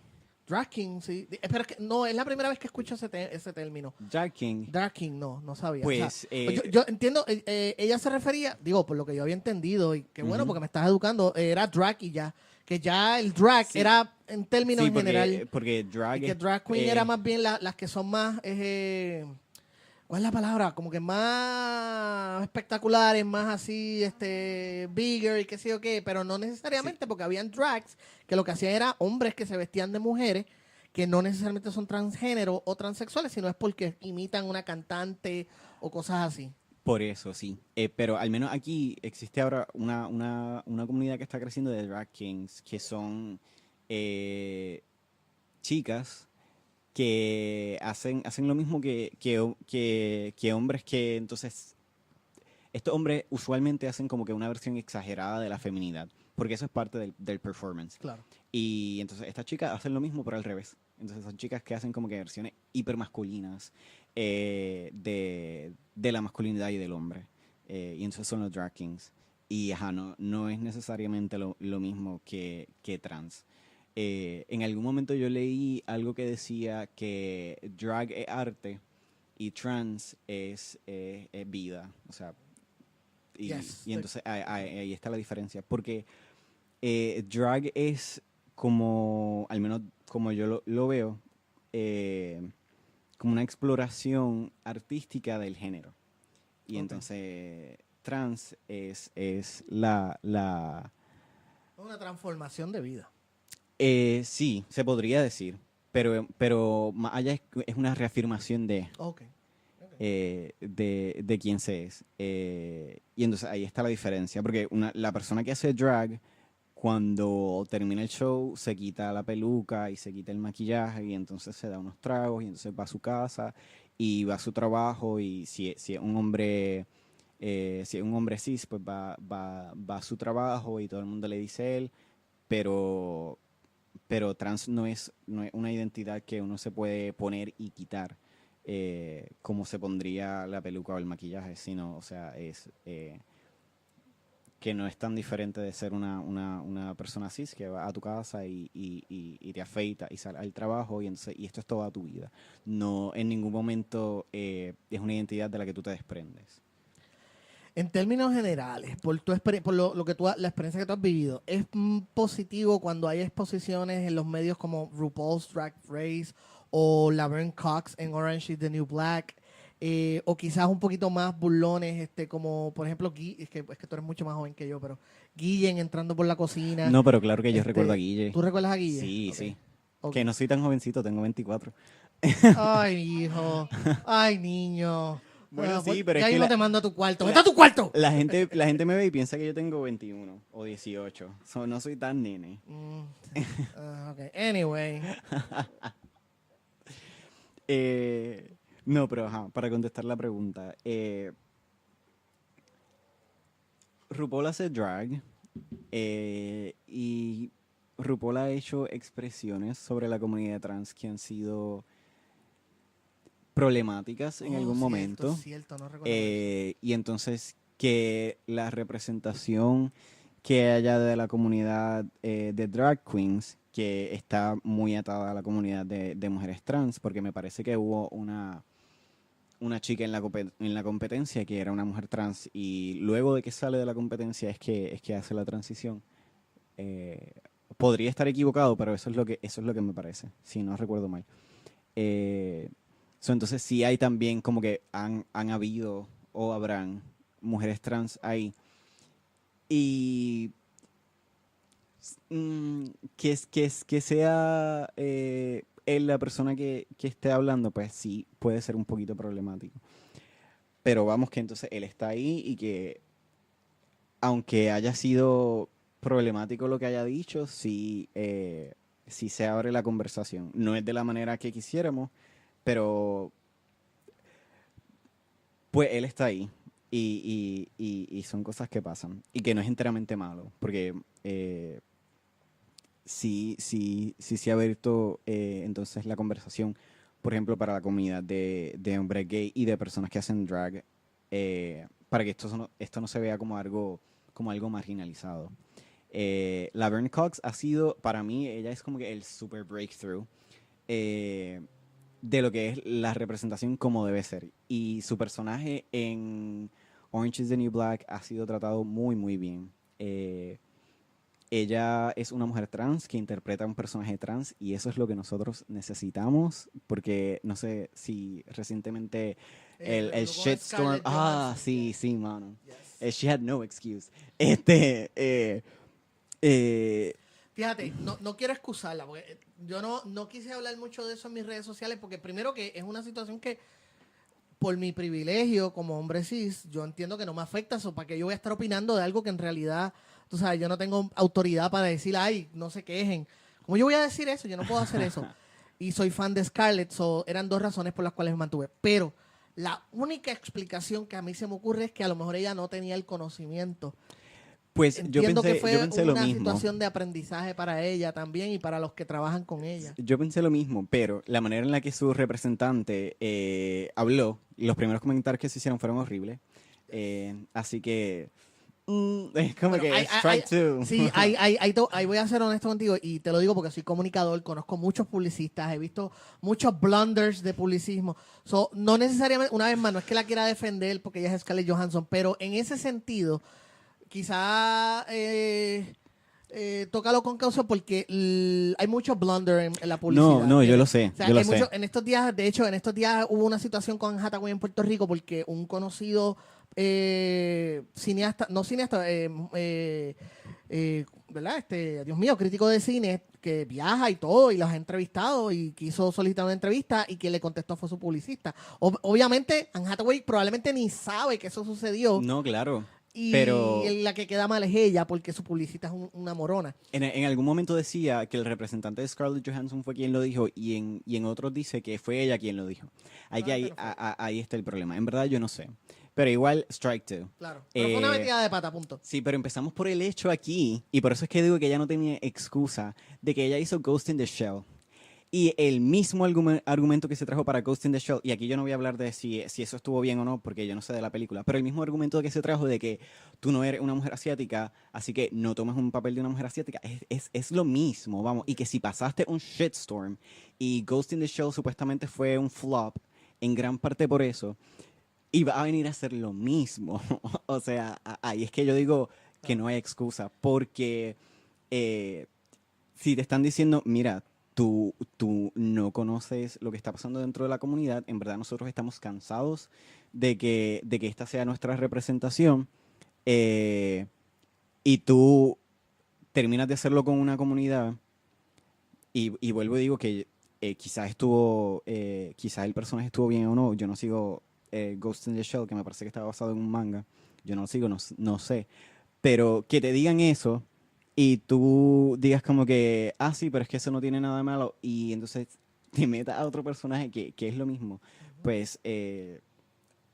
Drag king, sí. Pero es que no, es la primera vez que escucho ese término. Drag king, Drag king, no sabía. pues... O sea, yo entiendo, ella se refería, digo, por lo que yo había entendido, y que bueno, porque me estás educando, era drag y ya. Que ya el drag Sí. era en términos sí, en general. porque drag Y que es, drag queen era más bien las que son más, ¿cuál es la palabra? Como que más espectaculares, más así, bigger y qué sé yo qué, pero no necesariamente porque habían drags que lo que hacían era hombres que se vestían de mujeres que no necesariamente son transgénero o transexuales, sino es porque imitan una cantante o cosas así. por eso, sí. Pero al menos aquí existe ahora una comunidad que está creciendo de drag kings, que son chicas que hacen lo mismo que hombres que entonces estos hombres usualmente hacen como que una versión exagerada de la feminidad, porque eso es parte del performance. Claro. Y entonces estas chicas hacen lo mismo, pero al revés. Entonces son chicas que hacen como que versiones hipermasculinas de la masculinidad y del hombre. Y entonces son los drag kings. Y ajá, no es necesariamente lo mismo que trans. En algún momento yo leí algo que decía que drag es arte y trans es vida. O sea, Yes. y entonces ahí está la diferencia. Porque drag es como, al menos como yo lo veo, como una exploración artística del género. Y Ok. entonces trans es la Una transformación de vida. sí, se podría decir, pero más allá es una reafirmación Ok. de quién se es. Y entonces ahí está la diferencia, porque la persona que hace drag, cuando termina el show, se quita la peluca y se quita el maquillaje y entonces se da unos tragos y entonces va a su casa y va a su trabajo y si es un hombre... si es un hombre cis, pues va a su trabajo y todo el mundo le dice él, pero trans no es una identidad que uno se puede poner y quitar como se pondría la peluca o el maquillaje, sino, o sea, es que no es tan diferente de ser una persona cis que va a tu casa y te afeita y sale al trabajo y esto es toda tu vida. No, en ningún momento es una identidad de la que tú te desprendes. En términos generales, por lo que la experiencia que tú has vivido, ¿es positivo cuando hay exposiciones en los medios como RuPaul's Drag Race o Laverne Cox en Orange is the New Black? O quizás un poquito más burlones, como por ejemplo, es que tú eres mucho más joven que yo, pero Guillen entrando por la cocina. No, pero claro que yo recuerdo a Guille. ¿Tú recuerdas a Guille? Sí, Ok, sí. ok. Que no soy tan jovencito, tengo 24. Ay, hijo. Ay, niño. Bueno, sí, Pues, pero es ya que mismo te mando a tu cuarto. ¡Vete a tu cuarto! la gente me ve y piensa que yo tengo 21 o 18. No soy tan nene. Ok, anyway. No, pero ajá, para contestar la pregunta. RuPaul hace drag y RuPaul ha hecho expresiones sobre la comunidad trans que han sido problemáticas en algún momento. Cierto, no recuerdo eso. Y entonces que la representación que haya de la comunidad de drag queens, que está muy atada a la comunidad de mujeres trans, porque me parece que hubo una chica en la competencia que era una mujer trans y luego de que sale de la competencia es que hace la transición. Podría estar equivocado, pero eso es lo que me parece, si no recuerdo mal. Entonces sí hay también como que han habido o habrán mujeres trans ahí. Y que sea él la persona que esté hablando, pues sí puede ser un poquito problemático. Pero vamos que entonces él está ahí y que aunque haya sido problemático lo que haya dicho, sí se abre la conversación. No es de la manera que quisiéramos, pero pues él está ahí y son cosas que pasan y que no es enteramente malo, porque sí se ha abierto entonces la conversación, por ejemplo, para la comunidad de hombres gay y de personas que hacen drag, para que esto no se vea como algo marginalizado. Laverne Cox ha sido, para mí, ella es como que el super breakthrough eh, de lo que es la representación como debe ser. Y su personaje en Orange is the New Black ha sido tratado muy, muy bien. Ella es una mujer trans que interpreta a un personaje trans y eso es lo que nosotros necesitamos porque no sé si recientemente el Luego shitstorm... Scarlett Johansson. Sí, sí, mano. Yes. She had no excuse. Este... Fíjate, no quiero excusarla, porque yo no quise hablar mucho de eso en mis redes sociales, porque primero que es una situación que, por mi privilegio como hombre cis, yo entiendo que no me afecta eso, para que yo voy a estar opinando de algo que en realidad, tú sabes, yo no tengo autoridad para decir, ay, no se quejen. ¿Cómo yo voy a decir eso? Yo no puedo hacer eso. Y soy fan de Scarlett, eran dos razones por las cuales me mantuve. Pero la única explicación que a mí se me ocurre es que a lo mejor ella no tenía el conocimiento. Pues Entiendo que yo fue pensé lo una mismo. situación de aprendizaje para ella también y para los que trabajan con ella. Yo pensé lo mismo, pero la manera en la que su representante habló, los primeros comentarios que se hicieron fueron horribles. Así que es como Bueno, que strike two. sí, ahí voy a ser honesto contigo y te lo digo porque soy comunicador, conozco muchos publicistas, he visto muchos blunders de publicismo. No necesariamente, una vez más, no es que la quiera defender porque ella es Scarlett Johansson, pero en ese sentido, quizá tócalo con causa porque hay mucho blunder en la publicidad. No, yo lo sé, O sea, yo lo hay sé. en estos días, de hecho, en estos días hubo una situación con Hathaway en Puerto Rico porque un conocido cineasta, no cineasta, ¿verdad? Dios mío, crítico de cine que viaja y todo y los ha entrevistado y quiso solicitar una entrevista y quien le contestó fue su publicista. Obviamente, Anne Hathaway probablemente ni sabe que eso sucedió. No, claro. Y Pero la que queda mal es ella porque su publicista es una morona. en algún momento decía que el representante de Scarlett Johansson fue quien lo dijo y en otros dice que fue ella quien lo dijo. Ahí está el problema. En verdad yo no sé. Pero igual, strike two. Claro. Pero fue una Eh, metida de pata, punto. Sí, pero empezamos por el hecho aquí, y por eso es que digo que ella no tenía excusa de que ella hizo Ghost in the Shell. Y el mismo argumento que se trajo para Ghost in the Shell, y aquí yo no voy a hablar de si eso estuvo bien o no, porque yo no sé de la película, pero el mismo argumento que se trajo de que tú no eres una mujer asiática, así que no tomas un papel de una mujer asiática, es lo mismo, vamos. Y que si pasaste un shitstorm y Ghost in the Shell supuestamente fue un flop, en gran parte por eso, y va a venir a hacer lo mismo. O sea, ahí es que yo digo que no hay excusa, porque si te están diciendo, mira, tú no conoces lo que está pasando dentro de la comunidad, en verdad nosotros estamos cansados de que esta sea nuestra representación, y tú terminas de hacerlo con una comunidad, y vuelvo y digo que quizás el personaje estuvo bien o no, yo no sigo Ghost in the Shell, que me parece que estaba basado en un manga, yo no lo sigo, no sé, pero que te digan eso y tú digas como que, sí, pero es que eso no tiene nada de malo, y entonces te metas a otro personaje que es lo mismo, pues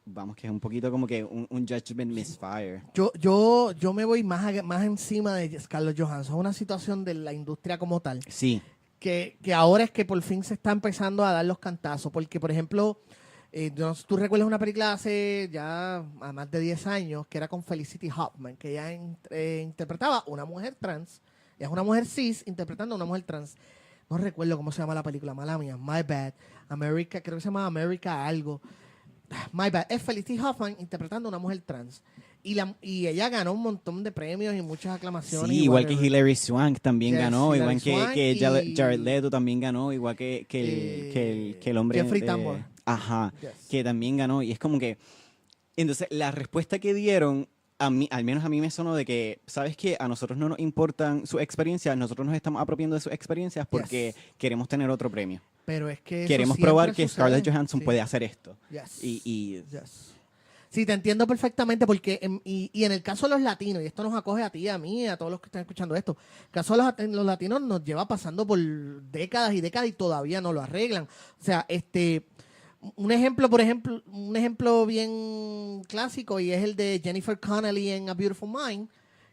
vamos, que es un poquito como que un judgment misfire. Yo me voy más encima de Scarlett Johansson. Es una situación de la industria como tal. Sí, Que ahora es que por fin se está empezando a dar los cantazos. Porque, por ejemplo, tú recuerdas una película hace ya más de 10 años que era con Felicity Huffman, que ella interpretaba una mujer trans. Ella es una mujer cis interpretando a una mujer trans. No recuerdo cómo se llama la película, mala mía, my bad. America, creo que se llama America algo. My bad. Es Felicity Huffman interpretando a una mujer trans. Y ella ganó un montón de premios y muchas aclamaciones. sí, y igual que whatever. Hilary Swank también Yes, ganó, Hilary igual Swank que y- Jared Leto también ganó, igual que el hombre Jeffrey Tambor. Ajá, Yes. que también ganó. Y es como que, entonces, la respuesta que dieron, al menos a mí me sonó de que, ¿sabes qué? A nosotros no nos importan sus experiencias, nosotros nos estamos apropiando de sus experiencias porque Yes. queremos tener otro premio. Pero es que eso Queremos siempre probar que sucede. Scarlett Johansson Sí. puede hacer esto. Yes. Y Sí, te entiendo perfectamente porque y en el caso de los latinos, y esto nos acoge a ti, a mí, a todos los que están escuchando esto, el caso de los latinos nos lleva pasando por décadas y décadas y todavía no lo arreglan. O sea, un ejemplo bien clásico y es el de Jennifer Connelly en A Beautiful Mind,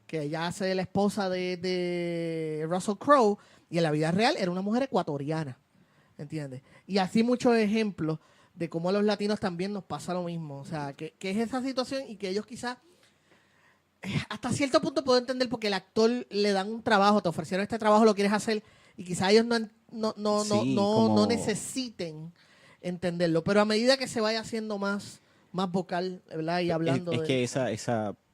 que ella hace de la esposa de Russell Crowe y en la vida real era una mujer ecuatoriana, ¿entiendes? Y así muchos ejemplos de cómo a los latinos también nos pasa lo mismo. O sea, que es esa situación y que ellos quizás hasta cierto punto puedo entender porque el actor le dan un trabajo, te ofrecieron este trabajo, lo quieres hacer y quizás ellos Sí, no necesiten entenderlo. Pero a medida que se vaya haciendo más vocal, ¿verdad? Y hablando Es de... que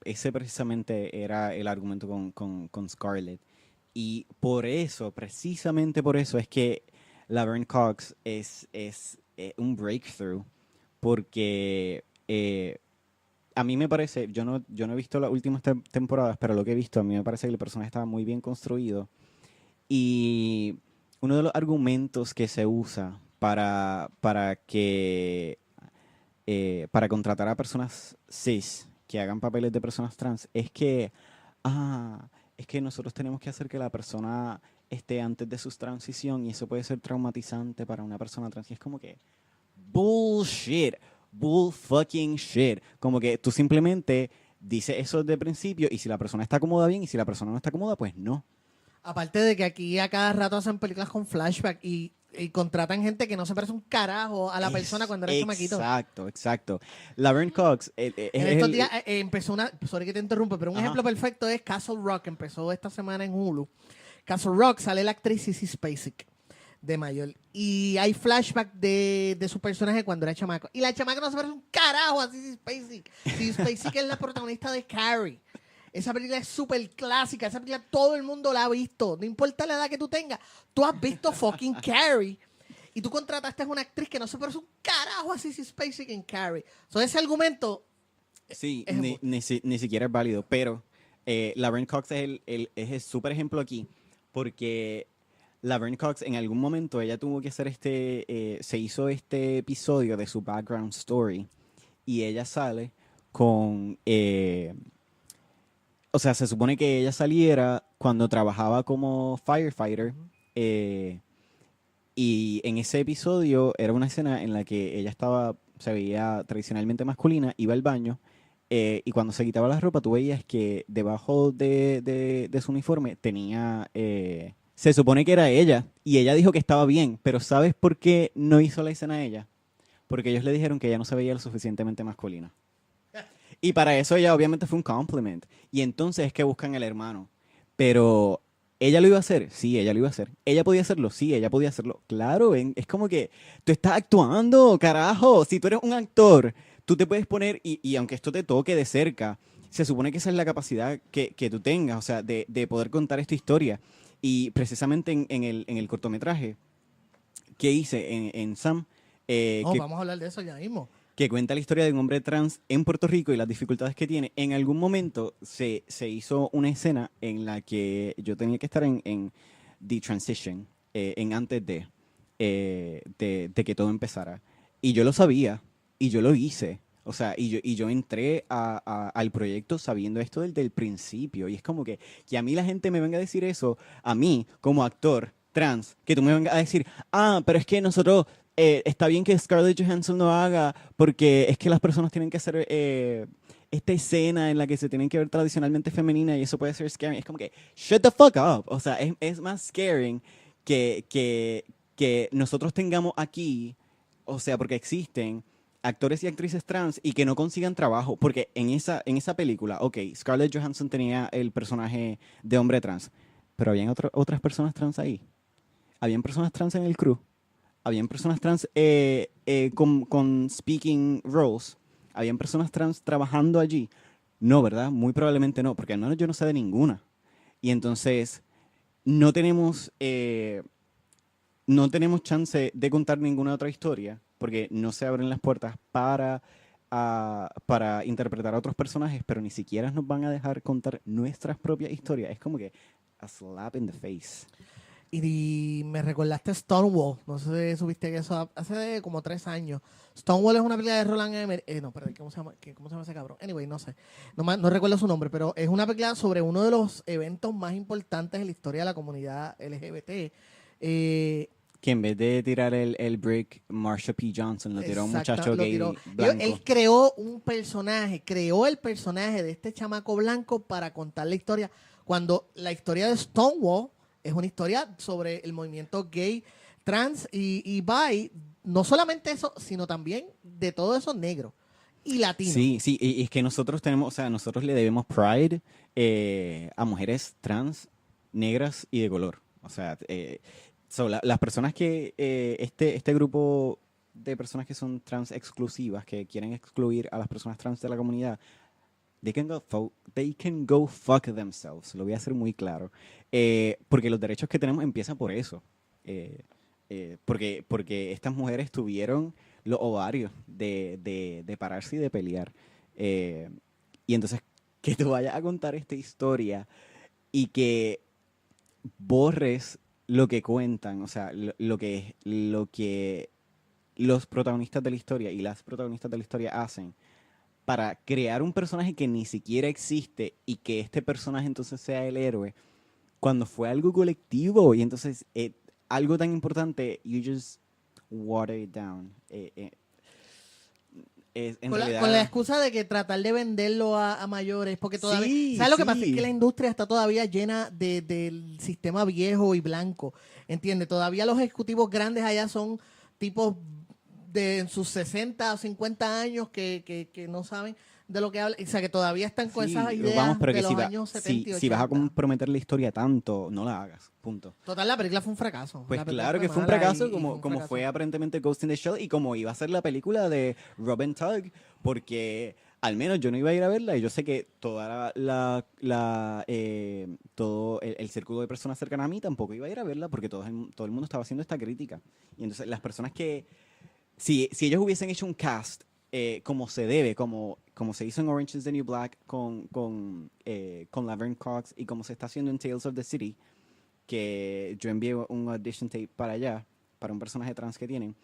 ese precisamente era el argumento con Scarlett. Y por eso, precisamente por eso, es que Laverne Cox es un breakthrough. Porque a mí me parece, yo no he visto las últimas temporadas, pero lo que he visto, a mí me parece que el personaje estaba muy bien construido. Y uno de los argumentos que se usa para contratar a personas cis que hagan papeles de personas trans es que, es que nosotros tenemos que hacer que la persona esté antes de su transición y eso puede ser traumatizante para una persona trans. Y es como que, bullshit, bull fucking shit. Como que tú simplemente dices eso desde el principio y si la persona está cómoda, bien, y si la persona no está cómoda, pues no. Aparte de que aquí a cada rato hacen películas con flashback y contratan gente que no se parece un carajo a la persona cuando era chamaquito. Exacto, exacto. Laverne Cox En estos días empezó sorry que te interrumpo, pero un Ajá. ejemplo perfecto es Castle Rock, empezó esta semana en Hulu. Castle Rock sale la actriz Sissy Spacek de mayor y hay flashback de su personaje cuando era chamaco. Y la chamaca no se parece un carajo a Sissy Spacek. Sissy Spacek es la protagonista de Carrie. Esa película es súper clásica. Esa película todo el mundo la ha visto. No importa la edad que tú tengas. Tú has visto fucking Carrie. Y tú contrataste a una actriz que no se parece un carajo a Sissy Spacek en Carrie. So, ese argumento Sí, es ni siquiera es válido, pero Laverne Cox es el súper ejemplo aquí, porque Laverne Cox en algún momento ella tuvo que hacer se hizo este episodio de su background story y ella sale con, o sea, se supone que ella saliera cuando trabajaba como firefighter. Y en ese episodio era una escena en la que ella se veía tradicionalmente masculina, iba al baño, y cuando se quitaba la ropa, tú veías que debajo de su uniforme tenía, se supone que era ella, y ella dijo que estaba bien, pero ¿sabes por qué no hizo la escena ella? Porque ellos le dijeron que ella no se veía lo suficientemente masculina. Y para eso ella obviamente fue un compliment. Y entonces es que buscan el hermano. Pero ella lo iba a hacer, sí, ella lo iba a hacer. Ella podía hacerlo, sí, ella podía hacerlo. Claro, es como que tú estás actuando, carajo. Si tú eres un actor, tú te puedes poner, y aunque esto te toque de cerca, se supone que esa es la capacidad que tú tengas, o sea, de poder contar esta historia. Y precisamente en el cortometraje que hice en Sam, No, que vamos a hablar de eso ya mismo. cuenta la historia de un hombre trans en Puerto Rico y las dificultades que tiene. En algún momento se hizo una escena en la que yo tenía que estar en The Transition, en antes de que todo empezara. Y yo lo sabía, y yo lo hice. O sea, y yo entré al proyecto sabiendo esto desde el principio. Y es como que a mí la gente me venga a decir eso, a mí como actor trans, que tú me vengas a decir, pero es que nosotros está bien que Scarlett Johansson lo haga porque es que las personas tienen que hacer esta escena en la que se tienen que ver tradicionalmente femenina y eso puede ser scary. Es como que, shut the fuck up. O sea, es más scary que nosotros tengamos aquí, o sea, porque existen actores y actrices trans y que no consigan trabajo. Porque en esa película, ok, Scarlett Johansson tenía el personaje de hombre trans, pero habían otras personas trans ahí. Habían personas trans en el crew. Habían personas trans con speaking roles. Habían personas trans trabajando allí. No, ¿verdad? Muy probablemente no, porque al menos yo no sé de ninguna. Y entonces no tenemos chance de contar ninguna otra historia, porque no se abren las puertas para interpretar a otros personajes, pero ni siquiera nos van a dejar contar nuestras propias historias. Es como que a slap in the face. Y me recordaste Stonewall. No sé si supiste que eso hace como 3 años. Stonewall es una película de Roland Emmerich. No, perdón, ¿cómo se llama ese cabrón? Anyway, no sé. No recuerdo su nombre, pero es una película sobre uno de los eventos más importantes en la historia de la comunidad LGBT. Que en vez de tirar el brick, Marsha P. Johnson lo tiró a un muchacho Lo gay tiró. blanco. Él creó creó el personaje de este chamaco blanco para contar la historia. Cuando la historia de Stonewall es una historia sobre el movimiento gay, trans y bi. No solamente eso, sino también de todo eso negro. y latino. Sí, sí, y es que nosotros tenemos, o sea, nosotros le debemos Pride a mujeres trans, negras y de color. O sea, las personas que, este grupo de personas que son trans exclusivas, que quieren excluir a las personas trans de la comunidad, they can go fuck themselves. Lo voy a hacer muy claro. Porque los derechos que tenemos empiezan por eso. Porque estas mujeres tuvieron los ovarios de pararse y de pelear. Eh, y entonces, que tú vayas a contar esta historia y que borres lo que cuentan, o sea, lo que los protagonistas de la historia y las protagonistas de la historia hacen para crear un personaje que ni siquiera existe y que este personaje entonces sea el héroe, cuando fue algo colectivo y entonces algo tan importante, you just water it down. En Con realidad, la excusa de que tratar de venderlo a mayores, porque todavía... sí, ¿Sabes lo que sí. pasa? Es que la industria está todavía llena del sistema viejo y blanco, ¿entiendes? Todavía los ejecutivos grandes allá son tipos de en sus 60 o 50 años que no saben de lo que hablan, o sea, que todavía están con Sí, esas ideas vamos, pero de que los si, años 70 y 80. si vas a comprometer la historia tanto, no la hagas, punto. Total, la película fue un fracaso. Pues La película claro que fue un mala fracaso, y como, fue un como fracaso. fue aparentemente Ghost in the Shell y como iba a ser la película de Robin Tugg, porque al menos yo no iba a ir a verla y yo sé que toda todo el círculo de personas cercanas a mí tampoco iba a ir a verla porque todo el mundo estaba haciendo esta crítica. Y entonces las personas que, si ellos hubiesen hecho un cast como se debe, como se hizo en Orange is the New Black con Laverne Cox y como se está haciendo en Tales of the City, que yo envié un audition tape para allá, para un personaje trans que tienen.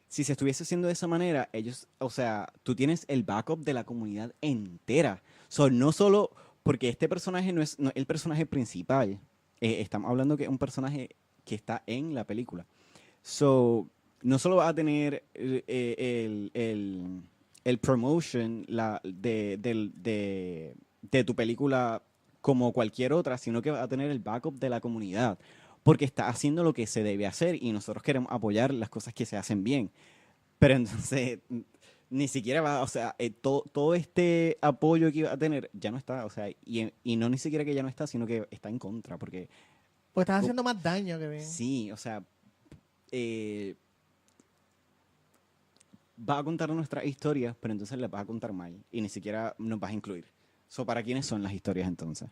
Si se estuviese haciendo de esa manera, ellos, o sea, tú tienes el backup de la comunidad entera. No solo porque este personaje no es el personaje principal. Estamos hablando que es un personaje que está en la película. No solo vas a tener el promotion de tu película como cualquier otra, sino que vas a tener el backup de la comunidad, porque está haciendo lo que se debe hacer y nosotros queremos apoyar las cosas que se hacen bien. Pero entonces, ni siquiera va, o sea, todo este apoyo que iba a tener ya no está, o sea, y no ni siquiera que ya no está, sino que está en contra, porque Pues estás haciendo más daño que bien. sí, o sea, vas a contar nuestras historias, pero entonces las vas a contar mal y ni siquiera nos vas a incluir. ¿Para quiénes son las historias entonces?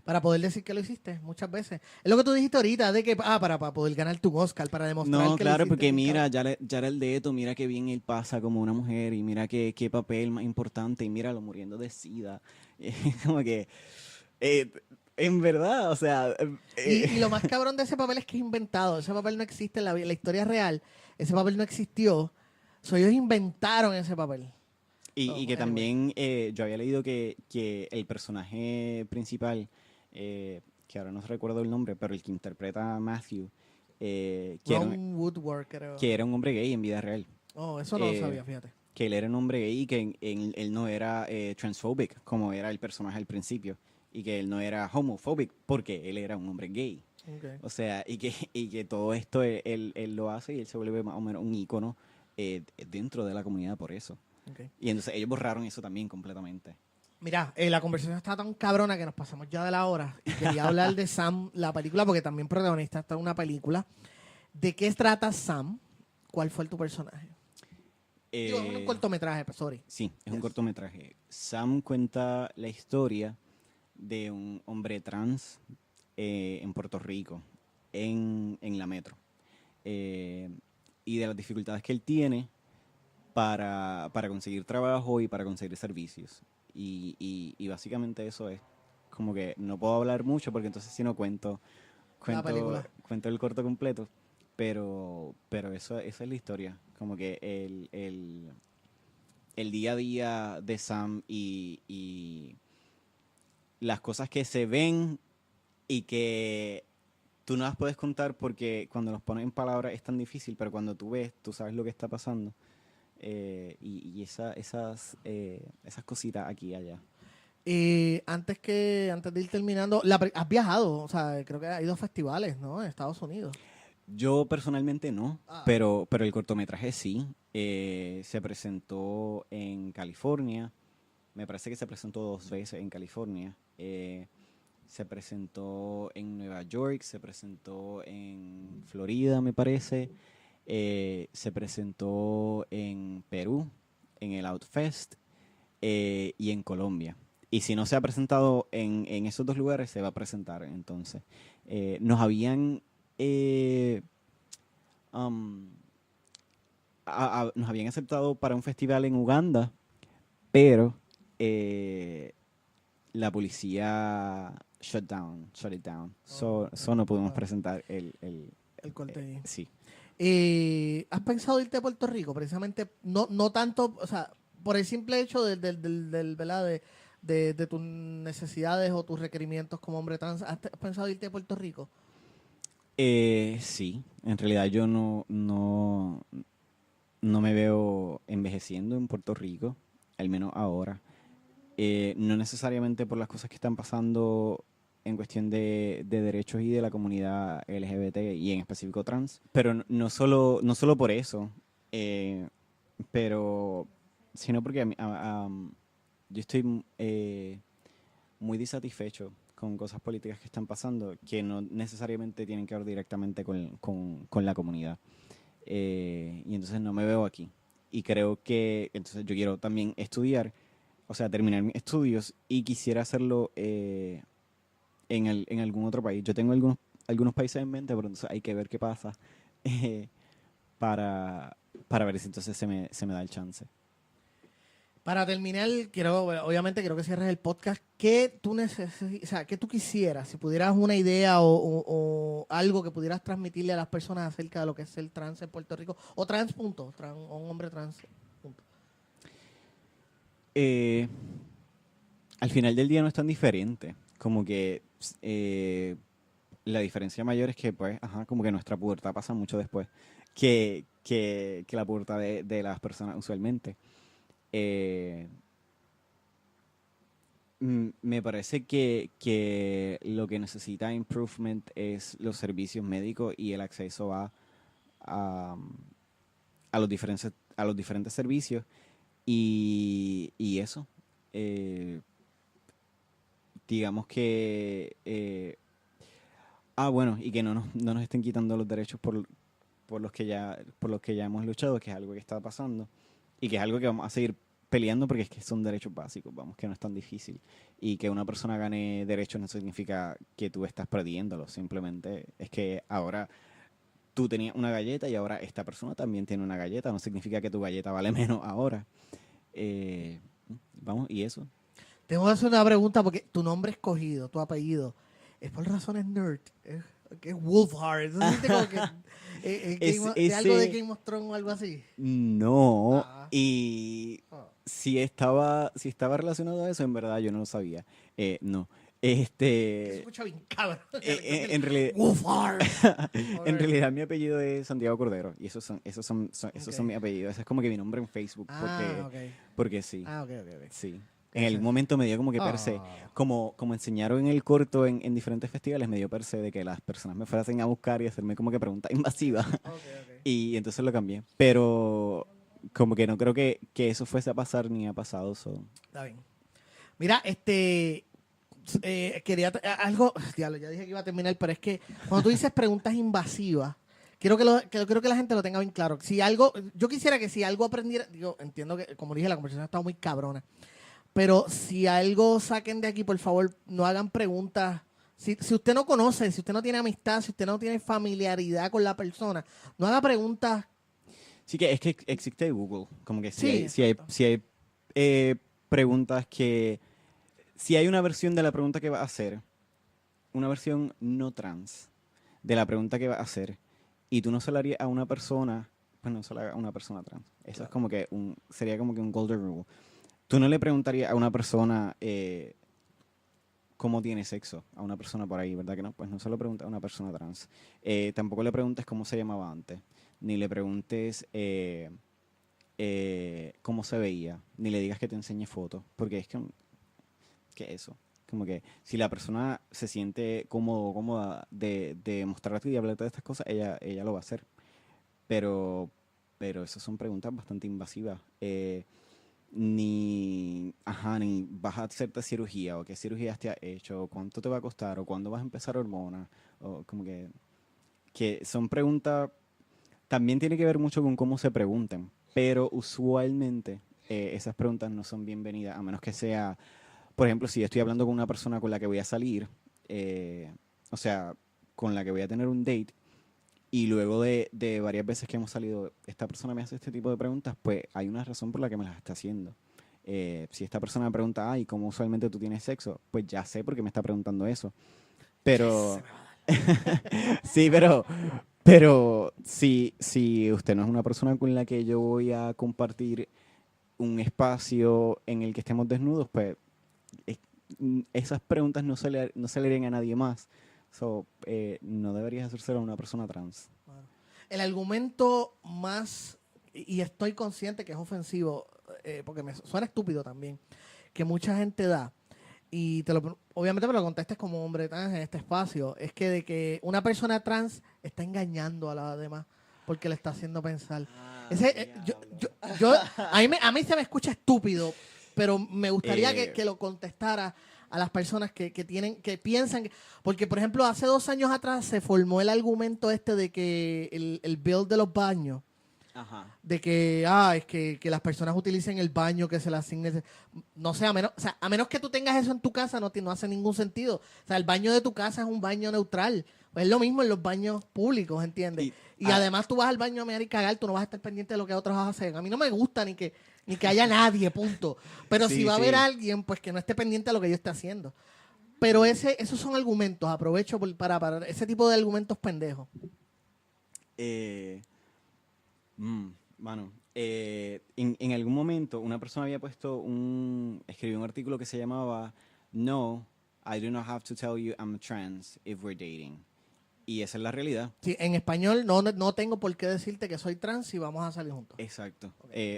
Para poder decir que lo hiciste muchas veces. Es lo que tú dijiste ahorita, de que, para poder ganar tu Oscar, para demostrar No, que claro, lo hiciste. porque mira, Jared Leto, mira qué bien él pasa como una mujer y mira qué papel más importante y míralo muriendo de sida. Como que, en verdad, o sea... Y lo más cabrón de ese papel es que es inventado. Ese papel no existe en la historia real. Ese papel no existió. Ellos inventaron ese papel. Y que también yo había leído que el personaje principal, que ahora no recuerdo el nombre, pero el que interpreta a Matthew, Ron Woodward, creo. que era un hombre gay en vida real. Oh, eso no lo sabía, fíjate. Que él era un hombre gay y que él no era transphobic, como era el personaje al principio. Y que él no era homophobic, porque él era un hombre gay. Okay. O sea, y que todo esto él lo hace y él se vuelve más o menos un ícono dentro de la comunidad por eso. Okay. Y entonces ellos borraron eso también completamente. Mira, la conversación está tan cabrona que nos pasamos ya de la hora. Y quería hablar de Sam, la película, porque también protagonista está en una película. ¿De qué trata Sam? ¿Cuál fue tu personaje? Digo, es un cortometraje, sorry. Sí, es un cortometraje. Sam cuenta la historia de un hombre trans en Puerto Rico, en la metro. Y de las dificultades que él tiene para conseguir trabajo y para conseguir servicios. Y básicamente eso es. Como que no puedo hablar mucho porque entonces si no cuento el corto completo. Pero esa es la historia. Como que el día a día de Sam y las cosas que se ven y que tú no las puedes contar porque cuando los pones en palabras es tan difícil, pero cuando tú ves, tú sabes lo que está pasando. Esas cositas aquí y allá. Antes de ir terminando, has viajado, o sea, creo que has ido a festivales, ¿no? En Estados Unidos. Yo personalmente no, Ah. pero el cortometraje sí. Se presentó en California. Me parece que se presentó 2 veces en California. Se presentó en Nueva York, se presentó en Florida, me parece. Se presentó en Perú, en el Outfest, y en Colombia. Y si no se ha presentado en esos 2 lugares, se va a presentar entonces. Nos habían eh, um, nos habían aceptado para un festival en Uganda, pero eh, la policía shut it down. So no pudimos presentar El corte allí. sí. ¿Has pensado irte a Puerto Rico? Precisamente, no tanto, o sea, por el simple hecho ¿verdad? De tus necesidades o tus requerimientos como hombre trans. ¿Has pensado irte a Puerto Rico? Sí, en realidad yo no me veo envejeciendo en Puerto Rico, al menos ahora. No necesariamente por las cosas que están pasando en cuestión de derechos y de la comunidad LGBT y en específico trans, pero no solo por eso, eh, pero sino porque yo estoy muy disatisfecho con cosas políticas que están pasando que no necesariamente tienen que ver directamente con la comunidad. Y entonces no me veo aquí. Y creo que entonces yo quiero también estudiar, o sea, terminar mis estudios y quisiera hacerlo en algún otro país. Yo tengo algunos países en mente, pero entonces hay que ver qué pasa eh, para, para ver si entonces se me da el chance. Para terminar, obviamente quiero que cierres el podcast. O sea, ¿qué tú quisieras? Si pudieras una idea o algo que pudieras transmitirle a las personas acerca de lo que es el trans en Puerto Rico, o trans, punto, o un hombre trans, punto. Eh, Al final del día no es tan diferente. Como que la diferencia mayor es que, pues, ajá, como que nuestra pubertad pasa mucho después que la pubertad de las personas usualmente. Eh, Me parece que lo que necesita improvement es los servicios médicos y el acceso a, a los diferentes servicios y eso. Eh, digamos que bueno, y que no nos estén quitando los derechos por los que ya hemos luchado, que es algo que está pasando y que es algo que vamos a seguir peleando porque es que son derechos básicos, vamos, que no es tan difícil. Y que una persona gane derechos no significa que tú estás perdiéndolos, simplemente es que ahora tú tenías una galleta y ahora esta persona también tiene una galleta, no significa que tu galleta vale menos ahora. Eh, Vamos, y eso. Tengo que hacer una pregunta porque tu nombre escogido, tu apellido, es por razones nerd. Que es Wolfhard. Eso siente como que de algo de Ese Game of Thrones o algo así. no, Ah, y ah. si estaba relacionado a eso, en verdad yo no lo sabía. No, Que se escucha bien cabrón. en realidad, Wolfhard. en Alright. realidad mi apellido es Santiago Cordero y esos Ok. son mis apellidos. Ese es como que mi nombre en Facebook Ah, ok. porque sí, Ah, ok. sí. En algún Gracias. momento me dio como que perse, Ah. como enseñaron en el corto en diferentes festivales, me dio perse de que las personas me fuesen a buscar y hacerme como que preguntas invasivas. Ok. Y entonces lo cambié. Pero como que no creo que eso fuese a pasar ni ha pasado. Está bien. Mira, quería algo, diablo, ya dije que iba a terminar, pero es que cuando tú dices preguntas invasivas, quiero que la gente lo tenga bien claro. Si algo, yo quisiera que si algo aprendiera, digo, entiendo que, como dije, la conversación ha estado muy cabrona, pero si algo saquen de aquí, por favor, no hagan preguntas. Si usted no conoce, si usted no tiene amistad, si usted no tiene familiaridad con la persona, no haga preguntas. Sí que es que existe Google. Como que Sí, exacto. si hay preguntas que... Si hay una versión de la pregunta que va a hacer, una versión no trans de la pregunta que va a hacer, y tú no se la harías a una persona, pues no se la hagas a una persona trans. Eso es Claro. como que sería como que un golden rule. Tú no le preguntarías a una persona cómo tiene sexo a una persona por ahí, ¿verdad que no? Pues no se lo preguntes a una persona trans. Tampoco le preguntes cómo se llamaba antes, ni le preguntes cómo se veía, ni le digas que te enseñe fotos, porque es que, ¿qué es eso? Como que si la persona se siente cómodo o cómoda de mostrarte y hablarte de estas cosas, ella lo va a hacer. Pero, pero esas son preguntas bastante invasivas. Ni vas a hacerte cirugía, o qué cirugías te has hecho, o cuánto te va a costar, o cuándo vas a empezar hormonas, o como que son preguntas, también tiene que ver mucho con cómo se pregunten, pero usualmente esas preguntas no son bienvenidas, a menos que sea, por ejemplo, si yo estoy hablando con una persona con la que voy a salir, o sea, con la que voy a tener un date, y luego de varias veces que hemos salido, esta persona me hace este tipo de preguntas, pues hay una razón por la que me las está haciendo. Si esta persona me pregunta, ay, ¿cómo usualmente tú tienes sexo? Pues ya sé por qué me está preguntando eso. Pero, sí, pero si usted no es una persona con la que yo voy a compartir un espacio en el que estemos desnudos, pues es- esas preguntas no se le harían a nadie más. So, no deberías hacérselo a una persona trans. Bueno, el argumento más, y estoy consciente que es ofensivo, porque me suena estúpido también, que mucha gente da, y obviamente me lo contestes como hombre trans en este espacio, es que de que una persona trans está engañando a la demás porque le está haciendo pensar. Yo, a mí se me escucha estúpido, pero me gustaría que lo contestara a las personas que piensan porque por ejemplo hace 2 años atrás se formó el argumento este de que el bill de los baños, Ajá. de que es que las personas utilicen el baño que se les asigne, no sé, a menos que tú tengas eso en tu casa, no hace ningún sentido. O sea, el baño de tu casa es un baño neutral. Pues es lo mismo en los baños públicos, ¿entiendes? Y además tú vas al baño a mear y cagar, tú no vas a estar pendiente de lo que otros hacen. A mí no me gusta ni que haya nadie, punto. Pero si Sí, va a haber sí. alguien, pues que no esté pendiente de lo que yo esté haciendo. Pero esos son argumentos, aprovecho para ese tipo de argumentos pendejos. Eh, Mano, en algún momento una persona había escribió un artículo que se llamaba No, I do not have to tell you I'm trans if we're dating. Y esa es la realidad. Sí, en español no tengo por qué decirte que soy trans si vamos a salir juntos. Exacto.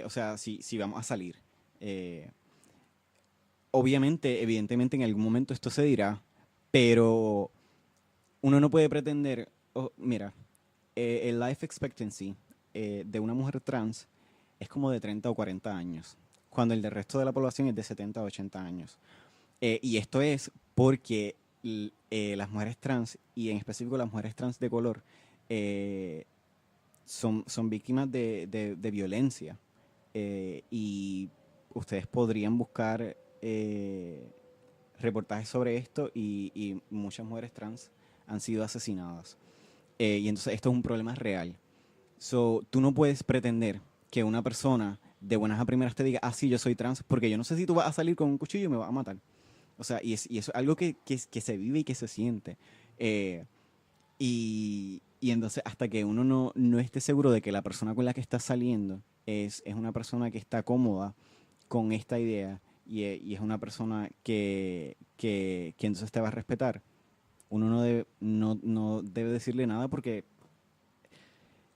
O sea, si vamos a salir. Obviamente, evidentemente en algún momento esto se dirá, pero uno no puede pretender, mira, el life expectancy de una mujer trans es como de 30 o 40 años, cuando el del resto de la población es de 70 o 80 años. Y esto es porque las mujeres trans, y en específico las mujeres trans de color, son víctimas de violencia. Y ustedes podrían buscar reportajes sobre esto y muchas mujeres trans han sido asesinadas. Y entonces esto es un problema real. So, tú no puedes pretender que una persona de buenas a primeras te diga, sí, yo soy trans, porque yo no sé si tú vas a salir con un cuchillo y me vas a matar. O sea, y eso es algo que se vive y que se siente. Y entonces hasta que uno no esté seguro de que la persona con la que está saliendo es una persona que está cómoda con esta idea y es una persona que entonces te va a respetar, uno no debe decirle nada porque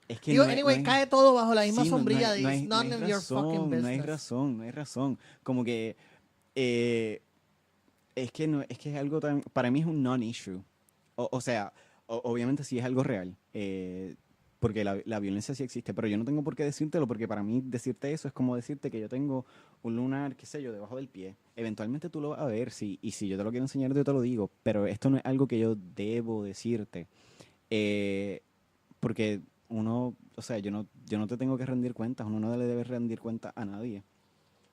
es que Digo, anyway, cae todo bajo la misma sí, sombrilla de no it's hay, none of your fucking no hay business. razón, no hay razón. Como que eh, es que es algo tan, para mí es un non-issue. O sea, obviamente sí es algo real, porque la violencia sí existe, pero yo no tengo por qué decírtelo, porque para mí decirte eso es como decirte que yo tengo un lunar, qué sé yo, debajo del pie. Eventualmente tú lo vas a ver, sí, y si yo te lo quiero enseñar, yo te lo digo, pero esto no es algo que yo debo decirte, eh, porque o sea, yo no te tengo que rendir cuentas, uno no le debe rendir cuentas a nadie.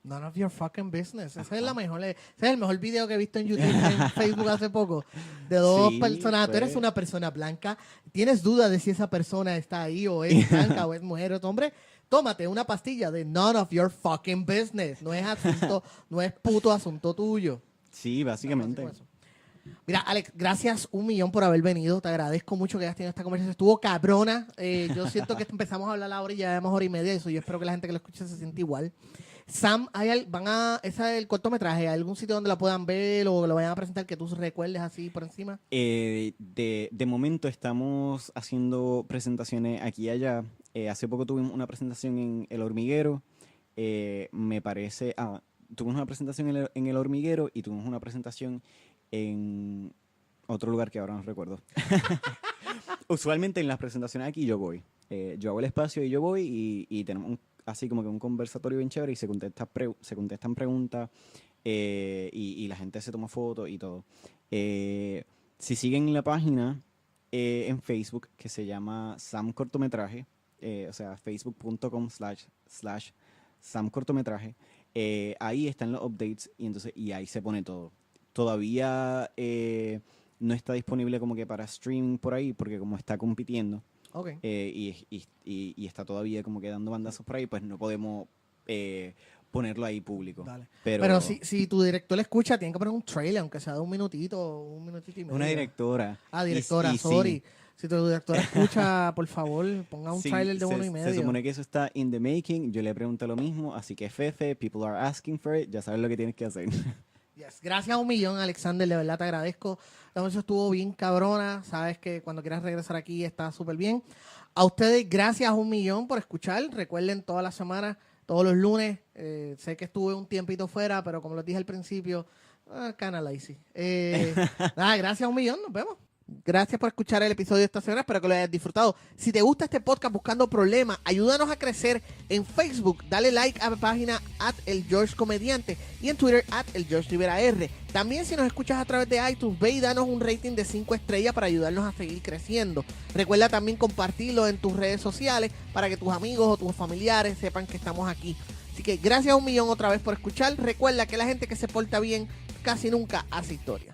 None of your fucking business. Ese es Ajá. ese es el mejor video que he visto en YouTube, en Facebook hace poco, de dos Sí, personas. Tú eres pues. una persona blanca, tienes duda de si esa persona está ahí o es blanca o es mujer o es hombre. Tómate una pastilla de none of your fucking business. No es asunto, no es puto asunto tuyo. Sí, básicamente. Mira, Alex, gracias 1 millón por haber venido. Te agradezco mucho que hayas tenido esta conversación. Estuvo cabrona. Yo siento que empezamos a hablar ahora y ya llevamos 1 hora y media. Eso yo espero que la gente que lo escuche se siente igual. Sam, esa es el cortometraje, ¿hay algún sitio donde la puedan ver o lo vayan a presentar que tú recuerdes así por encima? De momento estamos haciendo presentaciones aquí y allá. Hace poco tuvimos una presentación en El Hormiguero. Me parece... tuvimos una presentación en El Hormiguero y tuvimos una presentación en otro lugar que ahora no recuerdo. Usualmente en las presentaciones aquí yo voy. Yo hago el espacio y yo voy y tenemos así como que un conversatorio bien chévere y se contestan preguntas y la gente se toma fotos y todo. Si siguen la página en Facebook que se llama Sam Cortometraje, o sea, facebook.com/Sam Cortometraje, ahí están los updates y ahí se pone todo. Todavía no está disponible como que para streaming por ahí porque como está compitiendo Okay. y está todavía como que dando bandazos por ahí, pues no podemos ponerlo ahí público. Dale. Pero Pero si tu director le escucha, tiene que poner un trailer, aunque sea de un minutito y medio. una directora. Directora, y sorry. sí. Si tu directora escucha, por favor, ponga un Sí, trailer de 1 y medio. Se supone que eso está in the making. Yo le pregunté lo mismo, así que Fefe, people are asking for it. Ya sabes lo que tienes que hacer. Yes. Gracias a 1,000,000, Alexander, de verdad te agradezco. Eso estuvo bien cabrona. Sabes que cuando quieras regresar aquí está súper bien. A ustedes, gracias a 1,000,000 por escuchar. Recuerden todas las semanas, todos los lunes. Sé que estuve un tiempito fuera, pero como les dije al principio, kinda lazy. Nada, gracias a 1,000,000. Nos vemos. Gracias por escuchar el episodio de esta semana. Espero que lo hayas disfrutado. Si te gusta este podcast Buscando Problemas, ayúdanos a crecer en Facebook. Dale like a la página @elgeorgecomediante y en Twitter @elgeorgerivera. También si nos escuchas a través de iTunes, ve y danos un rating de 5 estrellas para ayudarnos a seguir creciendo. Recuerda también compartirlo en tus redes sociales para que tus amigos o tus familiares sepan que estamos aquí. Así que gracias a 1,000,000 otra vez por escuchar. Recuerda que la gente que se porta bien casi nunca hace historia.